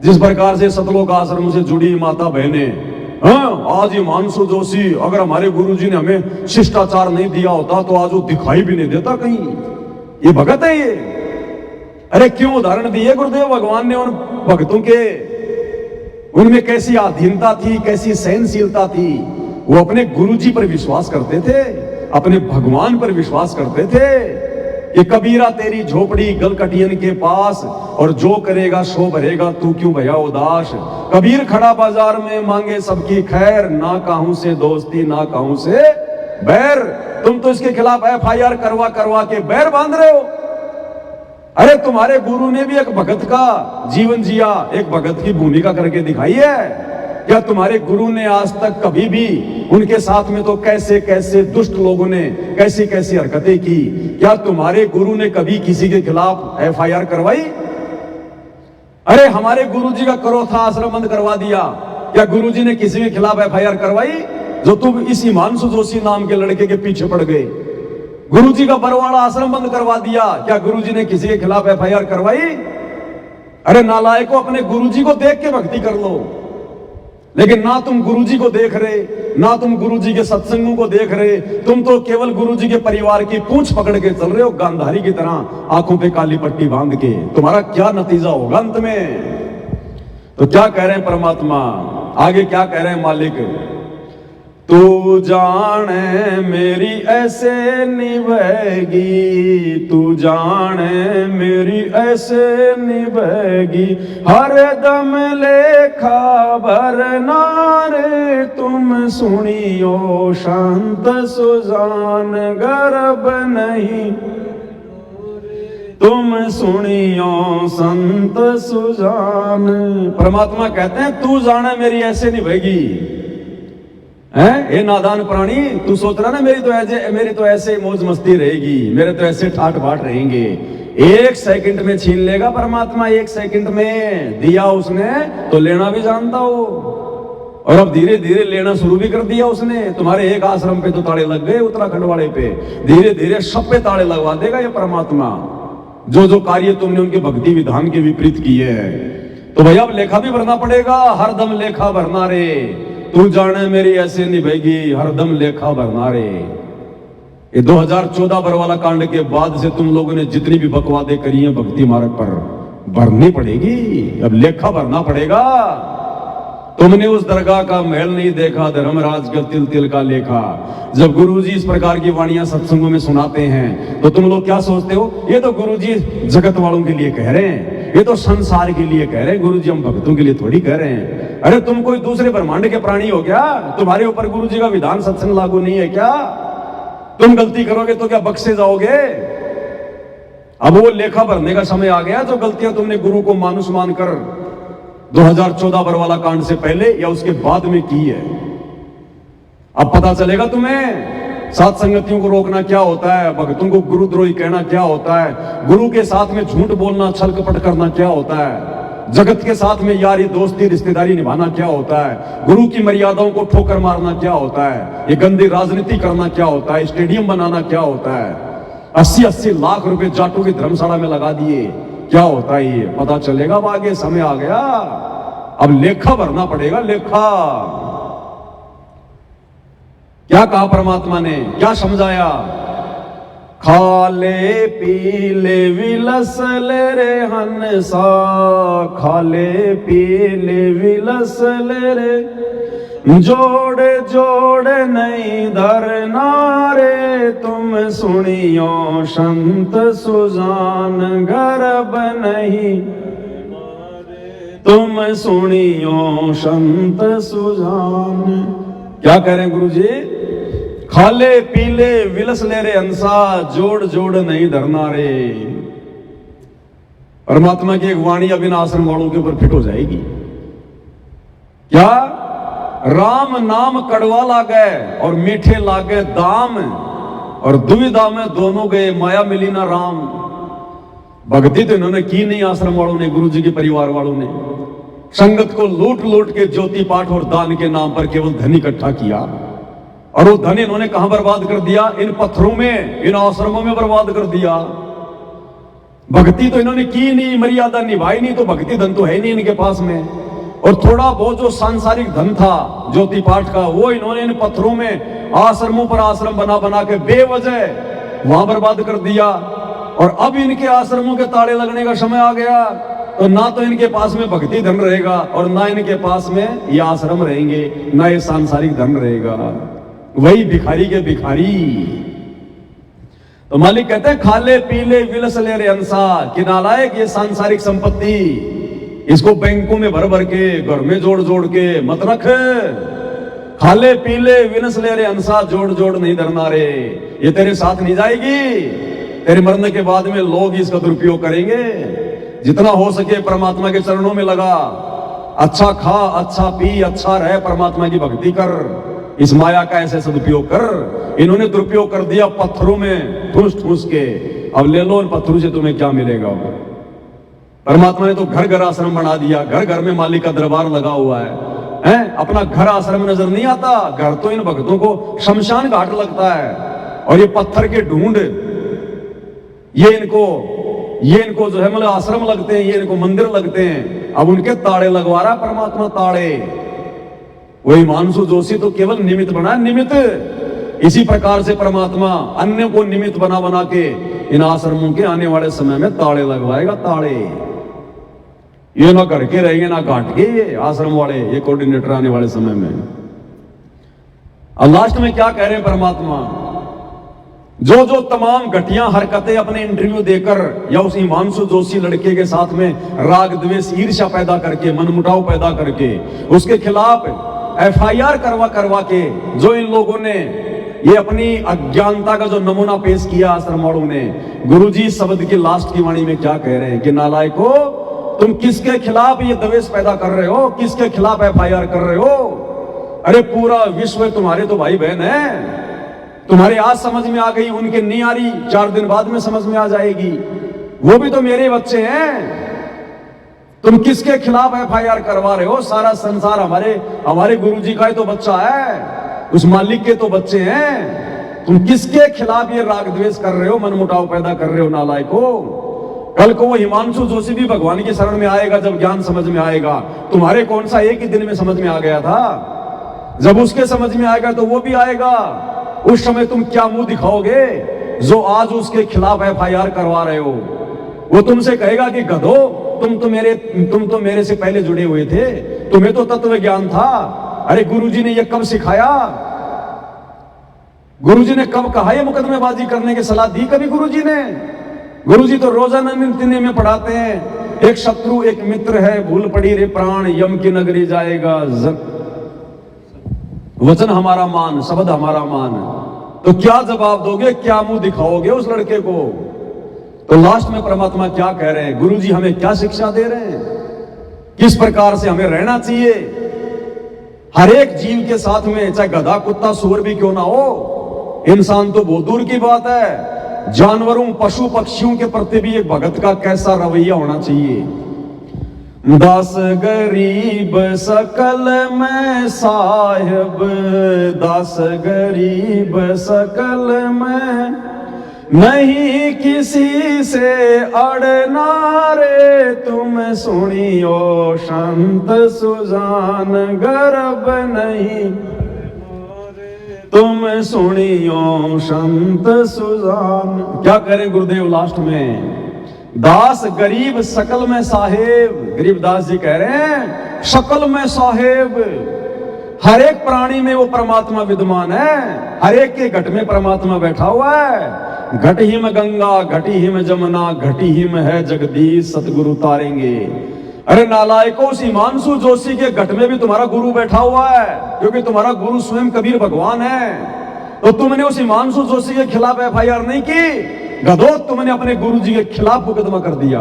जिस प्रकार से सतलोक आश्रम से जुड़ी माता बहनें हाँ, आज हिमांशु जोशी, अगर हमारे गुरुजी ने हमें शिष्टाचार नहीं दिया होता तो आज वो दिखाई भी नहीं देता कहीं। ये भगत है ये। अरे क्यों उदाहरण दिए गुरुदेव भगवान ने उन भक्तों के, उनमें कैसी अधीनता थी, कैसी सहनशीलता थी। वो अपने गुरुजी पर विश्वास करते थे, अपने भगवान पर विश्वास करते थे कि कबीरा तेरी झोपड़ी गलकटियन के पास, और जो करेगा सो भरेगा, तू क्यों भया उदास। कबीर खड़ा बाजार में मांगे सबकी खैर, ना काहू से दोस्ती ना काहू से बैर। तुम तो इसके खिलाफ FIR करवा करवा के बैर बांध रहे हो। अरे तुम्हारे गुरु ने भी एक भगत का जीवन जिया, एक भगत की भूमिका करके दिखाई है। क्या तुम्हारे गुरु ने आज तक कभी भी, उनके साथ में तो कैसे कैसे दुष्ट लोगों ने कैसी कैसी हरकतें की, क्या तुम्हारे गुरु ने कभी किसी के खिलाफ FIR करवाई? अरे हमारे गुरुजी का करोथा आश्रम बंद करवा दिया, क्या गुरुजी ने किसी के खिलाफ FIR करवाई? जो तुम इस हिमांशु जोशी नाम के लड़के के पीछे पड़ गए। गुरुजी का बरवाड़ा आश्रम बंद करवा दिया, क्या गुरुजी ने किसी के खिलाफ FIR करवाई? अरे नालायकों, अपने गुरुजी को देख के भक्ति कर लो। लेकिन ना तुम गुरुजी को देख रहे, ना तुम गुरुजी के सत्संगों को देख रहे, तुम तो केवल गुरुजी के परिवार की पूंछ पकड़ के चल रहे हो, गांधारी की तरह आंखों पे काली पट्टी बांध के। तुम्हारा क्या नतीजा होगा अंत में? तो क्या कह रहे हैं परमात्मा आगे, क्या कह रहे हैं मालिक? तू जाने मेरी ऐसे निभेगी, तू जाने मेरी ऐसे निभेगी, हर दम लेखा भरना रे। तुम सुनियो शांत सुजान गर्भ नहीं, तुम सुनियो संत सुजान। परमात्मा कहते हैं तू जाने मेरी ऐसे निभेगी। हैं ये नादान प्राणी, तू सोच रहा ना मेरी तो ऐसे मौज मस्ती रहेगी, मेरे तो ऐसे ठाट बाट रहेंगे। 1 सेकंड में छीन लेगा परमात्मा, 1 सेकंड में दिया उसने तो लेना भी जानता हो, और अब धीरे धीरे लेना शुरू भी कर दिया उसने। तुम्हारे एक आश्रम पे तो ताले लग गए, उत्तराखंड वाले पे, धीरे धीरे सब पे ताले लगवा देगा ये परमात्मा। जो जो कार्य तुमने उनके भक्ति विधान के विपरीत किए हैं, तो भैया अब लेखा भी भरना पड़ेगा, हरदम लेखा भरना रे। तू जाने मेरी ऐसे निभेगी, हरदम लेखा भरना रे। ये 2014 बरवाला कांड के बाद से तुम लोगों ने जितनी भी बकवादे करी हैं भक्ति मार्ग पर, भरनी पड़ेगी, अब लेखा भरना पड़ेगा। तुमने उस दरगाह का महल नहीं देखा, धर्मराज का तिल तिल का लेखा। जब गुरुजी इस प्रकार की वाणियां सत्संगों में सुनाते हैं तो तुम लोग क्या सोचते हो, ये तो गुरुजी जगत वालों के लिए कह रहे हैं, ये तो संसार के लिए कह रहे हैं, गुरुजी हम भक्तों के लिए थोड़ी कह रहे हैं। अरे तुम कोई दूसरे ब्रह्मांड के प्राणी हो क्या? तुम्हारे ऊपर गुरुजी का विधान सत्संग लागू नहीं है क्या? तुम गलती करोगे तो क्या बख्शे जाओगे? अब वो लेखा भरने का समय आ गया, जो गलतियां तुमने गुरु को मानुष मानकर 2014 बरवाला कांड से पहले या उसके बाद में की है। अब पता चलेगा तुम्हें साथ संगतियों को रोकना क्या होता है, भक्तों को गुरुद्रोही कहना क्या होता है, गुरु के साथ में झूठ बोलना छल कपट करना क्या होता है, जगत के साथ में यारी दोस्ती रिश्तेदारी निभाना क्या होता है, गुरु की मर्यादाओं को ठोकर मारना क्या होता है, ये गंदी राजनीति करना क्या होता है, स्टेडियम बनाना क्या होता है, 80-80 लाख रुपए जाटों की धर्मशाला में लगा दिए, क्या होता है ये पता चलेगा। अब आगे समय आ गया, अब लेखा भरना पड़ेगा, लेखा। क्या कहा परमात्मा ने, क्या समझाया? खाले पीले विलस ले रे हंसा, खाले पीले विलस ले रे, जोड़ जोड़ नहीं धरना रे। तुम सुनियो संत सुजान गर्भ नहीं, तुम सुनियो संत सुजान। क्या कह रहे हैं गुरुजी? खाले पीले विलस ले रे हंसा, जोड़ जोड़ नहीं धरना रे। परमात्मा की एक वाणी अब इन आश्रम वालों के ऊपर फिट हो जाएगी। क्या? राम नाम कड़वा लागे और मीठे लागे दाम, और दुविधा में दोनों गए माया मिली ना राम। भक्ति तो इन्होंने की नहीं आश्रम वालों ने, गुरु जी के परिवार वालों ने। संगत को लूट लूट के ज्योति पाठ और दान के नाम पर केवल धन इकट्ठा किया, और वो धन इन्होंने कहां बर्बाद कर दिया? इन पत्थरों में, इन आश्रमों में बर्बाद कर दिया। भक्ति तो इन्होंने की नहीं, मर्यादा निभाई नहीं, तो भक्ति धन तो है नहीं इनके पास में। और थोड़ा बहुत जो सांसारिक धन था ज्योति पाठ का, वो इन्होंने इन पत्थरों में आश्रमों पर आश्रम बना बना के बेवजह वहां बर्बाद कर दिया। और अब इनके आश्रमों के ताले लगने का समय आ गया, तो ना तो इनके पास में भक्ति धन रहेगा और ना इनके पास में ये आश्रम रहेंगे, ना ये सांसारिक धन रहेगा। वही भिखारी के भिखारी। तो मालिक कहते हैं खाले पीले विलस ले रे अंसा, कि नालायक ये सांसारिक संपत्ति इसको बैंकों में भर भर के घर में जोड़ जोड़ के मत रख। खाले पीले विनस ले रे अंसा, जोड़ जोड़ नहीं धरना रे, ये तेरे साथ नहीं जाएगी। तेरे मरने के बाद में लोग इसका दुरुपयोग करेंगे। जितना हो सके परमात्मा के चरणों में लगा, अच्छा खा, अच्छा पी, अच्छा रहे, परमात्मा की भक्ति कर, इस माया का ऐसे सदुपयोग कर। इन्होंने दुरुपयोग कर दिया पत्थरों में ठूस ठूस के। अब ले लो इन पत्थरों से, तुम्हें क्या मिलेगा। परमात्मा ने तो घर घर आश्रम बना दिया, घर घर में मालिक का दरबार लगा हुआ है। अपना घर आश्रम नजर नहीं आता, घर तो इन भक्तों को शमशान घाट लगता है। और ये पत्थर के ढूंढ, ये इनको जो है मतलब आश्रम लगते हैं, ये इनको मंदिर लगते हैं। अब उनके ताड़े लगवा रहा परमात्मा, ताड़े। वही हिमांशु जोशी तो केवल निमित्त बना, निमित्त। इसी प्रकार से परमात्मा अन्य को निमित्त बना बना के इन आश्रमों के आने वाले समय में ताड़े लगवाएगा, ताड़े। ये ना घर के रहेंगे ना घाट के, ये आश्रम वाले, ये कोऑर्डिनेटर आने वाले समय में। अब लास्ट में क्या कह रहे हैं परमात्मा, जो जो तमाम घटिया हरकतें अपने इंटरव्यू देकर या उस हिमांशु जोशी लड़के के साथ में राग द्वेष ईर्ष्या पैदा करके, मनमुटाव पैदा करके उसके खिलाफ FIR करवा के जो इन लोगों ने ये अपनी अज्ञानता का जो नमूना पेश किया आश्रम वालों ने, गुरुजी शब्द की लास्ट की वाणी में क्या कह रहे हैं कि नालायको, तुम किसके खिलाफ ये द्वेष पैदा कर रहे हो, किसके खिलाफ FIR कर रहे हो। अरे पूरा विश्व तुम्हारे तो भाई बहन है। तुम्हारे आज समझ में आ गई, उनके नहीं आ रही, 4 दिन बाद में समझ में आ जाएगी। वो भी तो मेरे बच्चे हैं। तुम किसके खिलाफ FIR करवा रहे हो। सारा संसार हमारे गुरुजी का ही तो बच्चा है, उस मालिक के तो बच्चे हैं। तुम किसके खिलाफ ये राग द्वेष कर रहे हो, मनमुटाव पैदा कर रहे हो नालायको। कल को वो हिमांशु जोशी भी भगवान की शरण में आएगा जब ज्ञान समझ में आएगा। तुम्हारे कौन सा एक ही दिन में समझ में आ गया था। जब उसके समझ में आएगा तो वो भी आएगा। उस समय तुम क्या मुंह दिखाओगे जो आज उसके खिलाफ FIR करवा रहे हो। वो तुमसे कहेगा कि गधो, तुम तो मेरे से पहले जुड़े हुए थे, तुम्हें तो तत्व ज्ञान था। अरे गुरुजी ने ये कब सिखाया, गुरुजी ने कब कहा ये मुकदमेबाजी करने की सलाह दी कभी गुरुजी ने। गुरुजी तो रोजाना नित्य में पढ़ाते हैं, एक शत्रु एक मित्र है, भूल पड़ी रे प्राण, यम की नगरी जाएगा, वचन हमारा मान, शब्द हमारा मान। तो क्या जवाब दोगे, क्या मुंह दिखाओगे उस लड़के को। तो लास्ट में परमात्मा क्या कह रहे हैं, गुरुजी हमें क्या शिक्षा दे रहे हैं, किस प्रकार से हमें रहना चाहिए। हर एक जीव के साथ में, चाहे गधा कुत्ता सूअर भी क्यों ना हो, इंसान तो बहुत दूर की बात है, जानवरों पशु पक्षियों के प्रति भी एक भगत का कैसा रवैया होना चाहिए। दास गरीब सकल में साहिब, दास गरीब सकल में, नहीं किसी से अड़ना रे, तुम सुनियो संत सुजान, गर्भ नहीं तुम सुनियो संत सुजान। क्या करें गुरुदेव लास्ट में, दास गरीब सकल में साहेब। गरीबदास जी कह रहे हैं शकल में साहेब, हर एक प्राणी में वो परमात्मा विद्यमान है, हर एक के घट में परमात्मा बैठा हुआ है। घट ही में गंगा, घटी ही में जमुना, घटी ही में है जगदीश, सतगुरु तारेंगे। अरे नालायको, उस हिमांशु जोशी के घट में भी तुम्हारा गुरु बैठा हुआ है, क्योंकि तुम्हारा गुरु स्वयं कबीर भगवान है। तो तुमने उस हिमांशु जोशी के खिलाफ FIR नहीं की, गधो, तुमने अपने गुरु जी के खिलाफ मुकदमा कर दिया।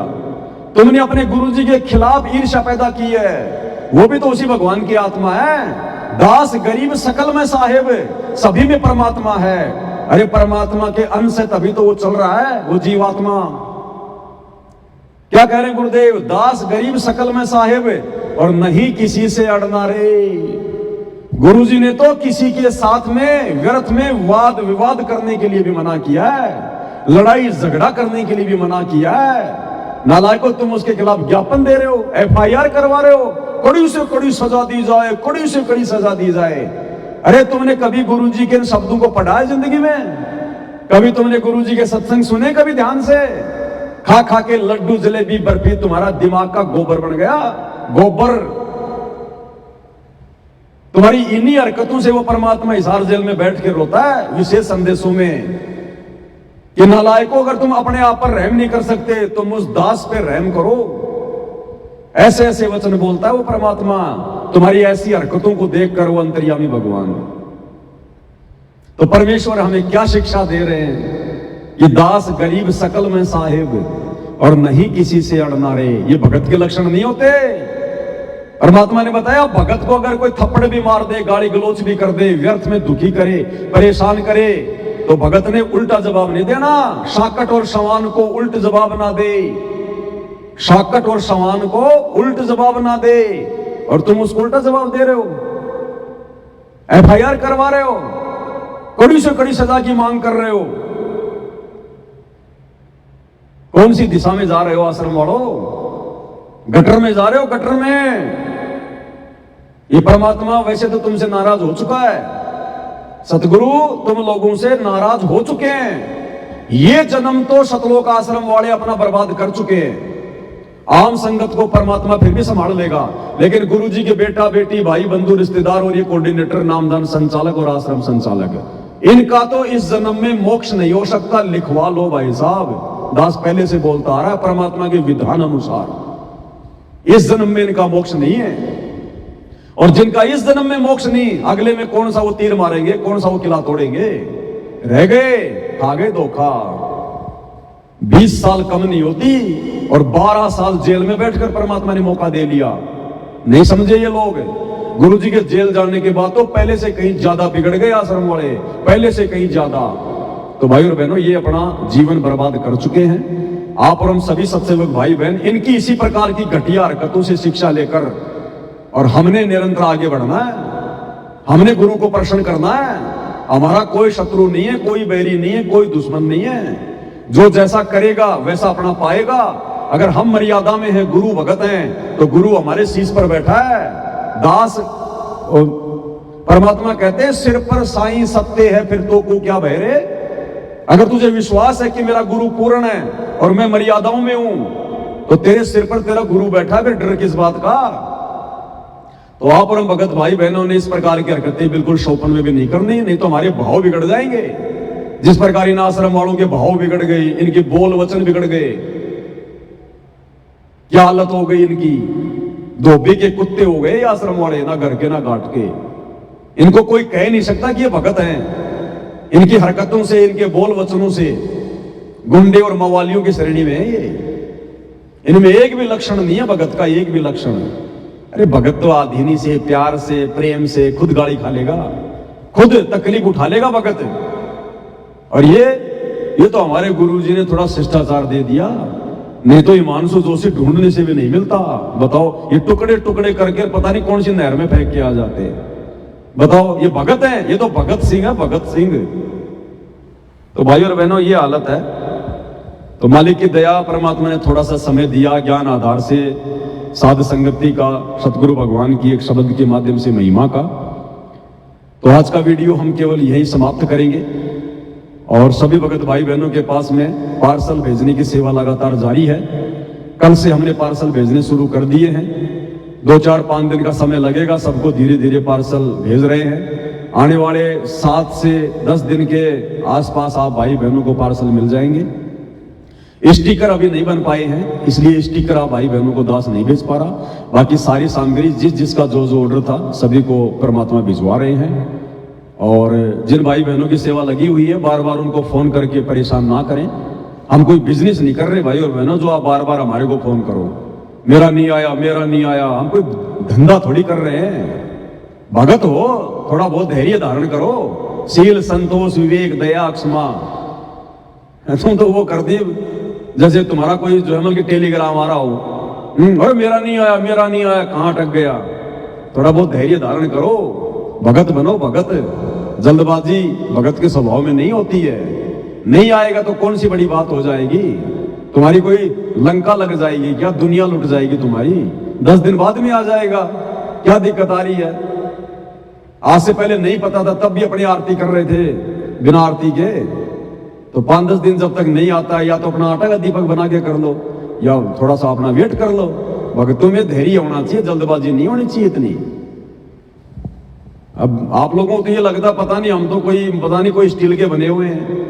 तुमने अपने गुरु जी के खिलाफ ईर्ष्या पैदा की है, वो भी तो उसी भगवान की आत्मा है। दास गरीब सकल में साहेब, सभी में परमात्मा है। अरे परमात्मा के अंश है, तभी तो वो चल रहा है, वो जीवात्मा। क्या कह रहे हैं गुरुदेव, दास गरीब सकल में साहेब, और नहीं किसी से अड़ना रे। गुरुजी ने तो किसी के साथ में व्यर्थ में वाद विवाद करने के लिए भी मना किया है, लड़ाई झगड़ा करने के लिए भी मना किया है। नालायकों, तुम उसके खिलाफ ज्ञापन दे रहे हो, FIR करवा रहे हो, कड़ी से कड़ी सजा दी जाए, कड़ी से कड़ी सजा दी जाए। अरे तुमने कभी गुरुजी के इन शब्दों को पढ़ा है जिंदगी में? कभी तुमने गुरुजी के सत्संग सुने कभी ध्यान से? खा खा के लड्डू जलेबी बर्फी तुम्हारा दिमाग का गोबर बन गया, गोबर। तुम्हारी इन्हीं हरकतों से वो परमात्मा हिसार जेल में बैठ के रोता है विशेष संदेशों में कि नालायकों, अगर तुम अपने आप पर रहम नहीं कर सकते तुम उस दास पे रहम करो। ऐसे ऐसे वचन बोलता है वो परमात्मा तुम्हारी ऐसी हरकतों को देखकर, वो अंतर्यामी भगवान। तो परमेश्वर हमें क्या शिक्षा दे रहे हैं? ये दास गरीब सकल में साहिब और नहीं किसी से अड़ना रे, ये भगत के लक्षण नहीं होते। परमात्मा ने बताया भगत को अगर कोई थप्पड़ भी मार दे, गाली गलोच भी कर दे, व्यर्थ में दुखी करे, परेशान करे, तो भगत ने उल्टा जवाब नहीं देना। शाकट और सवान को उल्ट जवाब ना दे, शाकट और सवान को उल्ट जवाब ना दे, और तुम उसको उल्टा जवाब दे रहे हो, FIR करवा रहे हो, कड़ी से कड़ी सजा की मांग कर रहे हो। कौन सी दिशा में जा रहे हो आश्रम वालों? गटर में जा रहे हो, गटर में। ये परमात्मा वैसे तो तुमसे नाराज हो चुका है, सतगुरु तुम लोगों से नाराज हो चुके हैं। ये जन्म तो सतलोक आश्रम वाले अपना बर्बाद कर चुके हैं। आम संगत को परमात्मा फिर भी संभाल लेगा, लेकिन गुरु जी के बेटा बेटी भाई बंधु रिश्तेदार और ये कोऑर्डिनेटर नामदान संचालक और आश्रम संचालक, इनका तो इस जन्म में मोक्ष नहीं हो सकता। लिखवा लो भाई साहब, दास पहले से बोलता आ रहा है परमात्मा के विधान अनुसार इस जन्म में इनका मोक्ष नहीं है। और जिनका इस जन्म में मोक्ष नहीं, अगले में कौन सा वो तीर मारेंगे, कौन सा वो किला तोड़ेंगे? रह गए, खा गए धोखा। 20 साल कम नहीं होती और 12 साल जेल में बैठकर परमात्मा ने मौका दे लिया। नहीं समझे ये लोग? गुरु जी के जेल जाने के बाद तो पहले से कहीं ज्यादा बिगड़ गए आश्रम वाले, पहले से कहीं ज्यादा। तो भाई और बहनों, ये अपना जीवन बर्बाद कर चुके हैं। आप और हम सभी सत्सेवक भाई बहन इनकी इसी प्रकार की घटिया हरकतों से शिक्षा लेकर, और हमने निरंतर आगे बढ़ना है, हमने गुरु को प्रसन्न करना है। हमारा कोई शत्रु नहीं है, कोई बैरी नहीं है, कोई दुश्मन नहीं है। जो जैसा करेगा वैसा अपना पाएगा। अगर हम मर्यादा में हैं, गुरु भगत हैं, तो गुरु हमारे शीश पर बैठा है। दास परमात्मा कहते हैं सिर पर साईं सत्य है, फिर तो को क्या भय रे। अगर तुझे विश्वास है कि मेरा गुरु पूर्ण है और मैं मर्यादाओं में हूं, तो तेरे सिर पर तेरा गुरु बैठा, फिर डर किस बात का? तो आप और हम भगत भाई बहनों ने इस प्रकार की हरकतें बिल्कुल शौपन में भी नहीं करनी, नहीं तो हमारे भाव बिगड़ जाएंगे। जिस प्रकार इन आश्रम वालों के भाव बिगड़ गए, इनके बोल वचन बिगड़ गए, क्या हालत हो गई इनकी। धोबी के कुत्ते हो गए आश्रम वाले, ना घर के ना घाट के। इनको कोई कह नहीं सकता कि ये भगत हैं। इनकी हरकतों से, इनके बोल वचनों से गुंडे और मवालियों की श्रेणी में है ये। इनमें एक भी लक्षण नहीं है भगत का, एक भी लक्षण। अरे भगत तो आधीनी से, प्यार से, प्रेम से खुद गाली खा लेगा, खुद तकलीफ उठा लेगा भगत। और ये तो हमारे गुरुजी ने थोड़ा शिष्टाचार दे दिया, नहीं तो हिमांशु जोशी ढूंढने से भी नहीं मिलता। बताओ, ये टुकड़े टुकड़े करके पता नहीं कौन सी नहर में फेंक के आ जाते हैं। बताओ, ये भगत है? ये तो भगत सिंह है, भगत सिंह। तो भाई और बहनों, ये हालत है। तो मालिक की दया, परमात्मा ने थोड़ा सा समय दिया ज्ञान आधार से, साध संगति का, सतगुरु भगवान की एक शब्द के माध्यम से महिमा का। तो आज का वीडियो हम केवल यही समाप्त करेंगे और सभी भगत भाई बहनों के पास में पार्सल भेजने की सेवा लगातार जारी है। कल से हमने पार्सल भेजने शुरू कर दिए हैं। 2-4-5 दिन का समय लगेगा, सबको धीरे धीरे पार्सल भेज रहे हैं। आने वाले 7 से 10 दिन के आसपास आप भाई बहनों को पार्सल मिल जाएंगे। स्टिकर अभी नहीं बन पाए हैं, इसलिए स्टिकर आप भाई बहनों को दास नहीं भेज पा रहा। बाकी सारी सामग्री जिसका जो ऑर्डर था सभी को परमात्मा भिजवा रहे हैं। और जिन भाई बहनों की सेवा लगी हुई है, बार बार उनको फोन करके परेशान ना करें। हम कोई बिजनेस नहीं कर रहे भाई और बहनों, जो आप बार बार हमारे को फोन करो, मेरा नहीं आया, मेरा नहीं आया। हम कोई धंधा थोड़ी कर रहे हैं। भगत हो, थोड़ा बहुत धैर्य धारण करो। शील, संतोष, विवेक, दया, क्षमा, तुम तो वो कर दी जैसे तुम्हारा कोई जो है कि टेलीग्राम आ रहा हो, और मेरा नहीं आया, मेरा नहीं आया, कहां अटक गया। थोड़ा बहुत धैर्य धारण करो, भगत बनो। भगत, जल्दबाजी भगत के स्वभाव में नहीं होती है। नहीं आएगा तो कौन सी बड़ी बात हो जाएगी। तुम्हारी कोई लंका लग जाएगी क्या? दुनिया लुट जाएगी तुम्हारी? 10 दिन बाद में आ जाएगा, क्या दिक्कत आ रही है? आज से पहले नहीं पता था तब भी अपनी आरती कर रहे थे बिना आरती के। तो 5-10 दिन जब तक नहीं आता, या तो अपना आटा का दीपक बना के कर लो, या थोड़ा सा अपना वेट कर लो। भक्तों में धैर्य होना चाहिए, जल्दबाजी नहीं होनी चाहिए इतनी। अब आप लोगों को तो ये लगता पता नहीं, हम तो कोई स्टील के बने हुए हैं।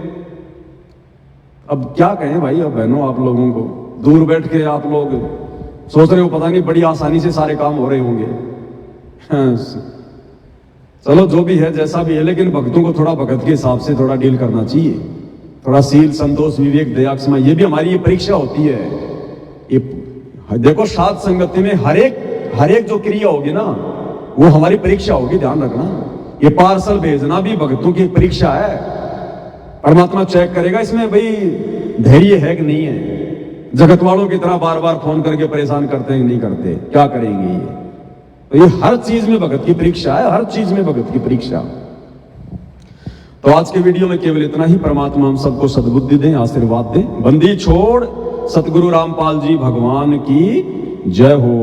अब क्या कहें भाई और बहनों, आप लोगों को दूर बैठ के आप लोग सोच रहे हो पता नहीं बड़ी आसानी से सारे काम हो रहे होंगे। चलो जो भी है जैसा भी है, लेकिन भक्तों को थोड़ा भगत के हिसाब से थोड़ा डील करना चाहिए। थोड़ा सील, संतोष, विवेक, दया, क्षमा, ये भी हमारी ये परीक्षा होती है। ये देखो साध संगति में हर एक जो क्रिया होगी ना, वो हमारी परीक्षा होगी, ध्यान रखना। ये पार्सल भेजना भी भक्तों की परीक्षा है। परमात्मा चेक करेगा इसमें भाई धैर्य है कि नहीं है। जगत वालों की तरह बार बार फोन करके परेशान करते हैं कि नहीं करते, क्या करेंगे ये? तो ये हर चीज में भगत की परीक्षा है, हर चीज में भगत की परीक्षा। तो आज के वीडियो में केवल इतना ही। परमात्मा हम सबको सद्बुद्धि दें, आशीर्वाद दें। बंदी छोड़ सतगुरु रामपाल जी भगवान की जय हो।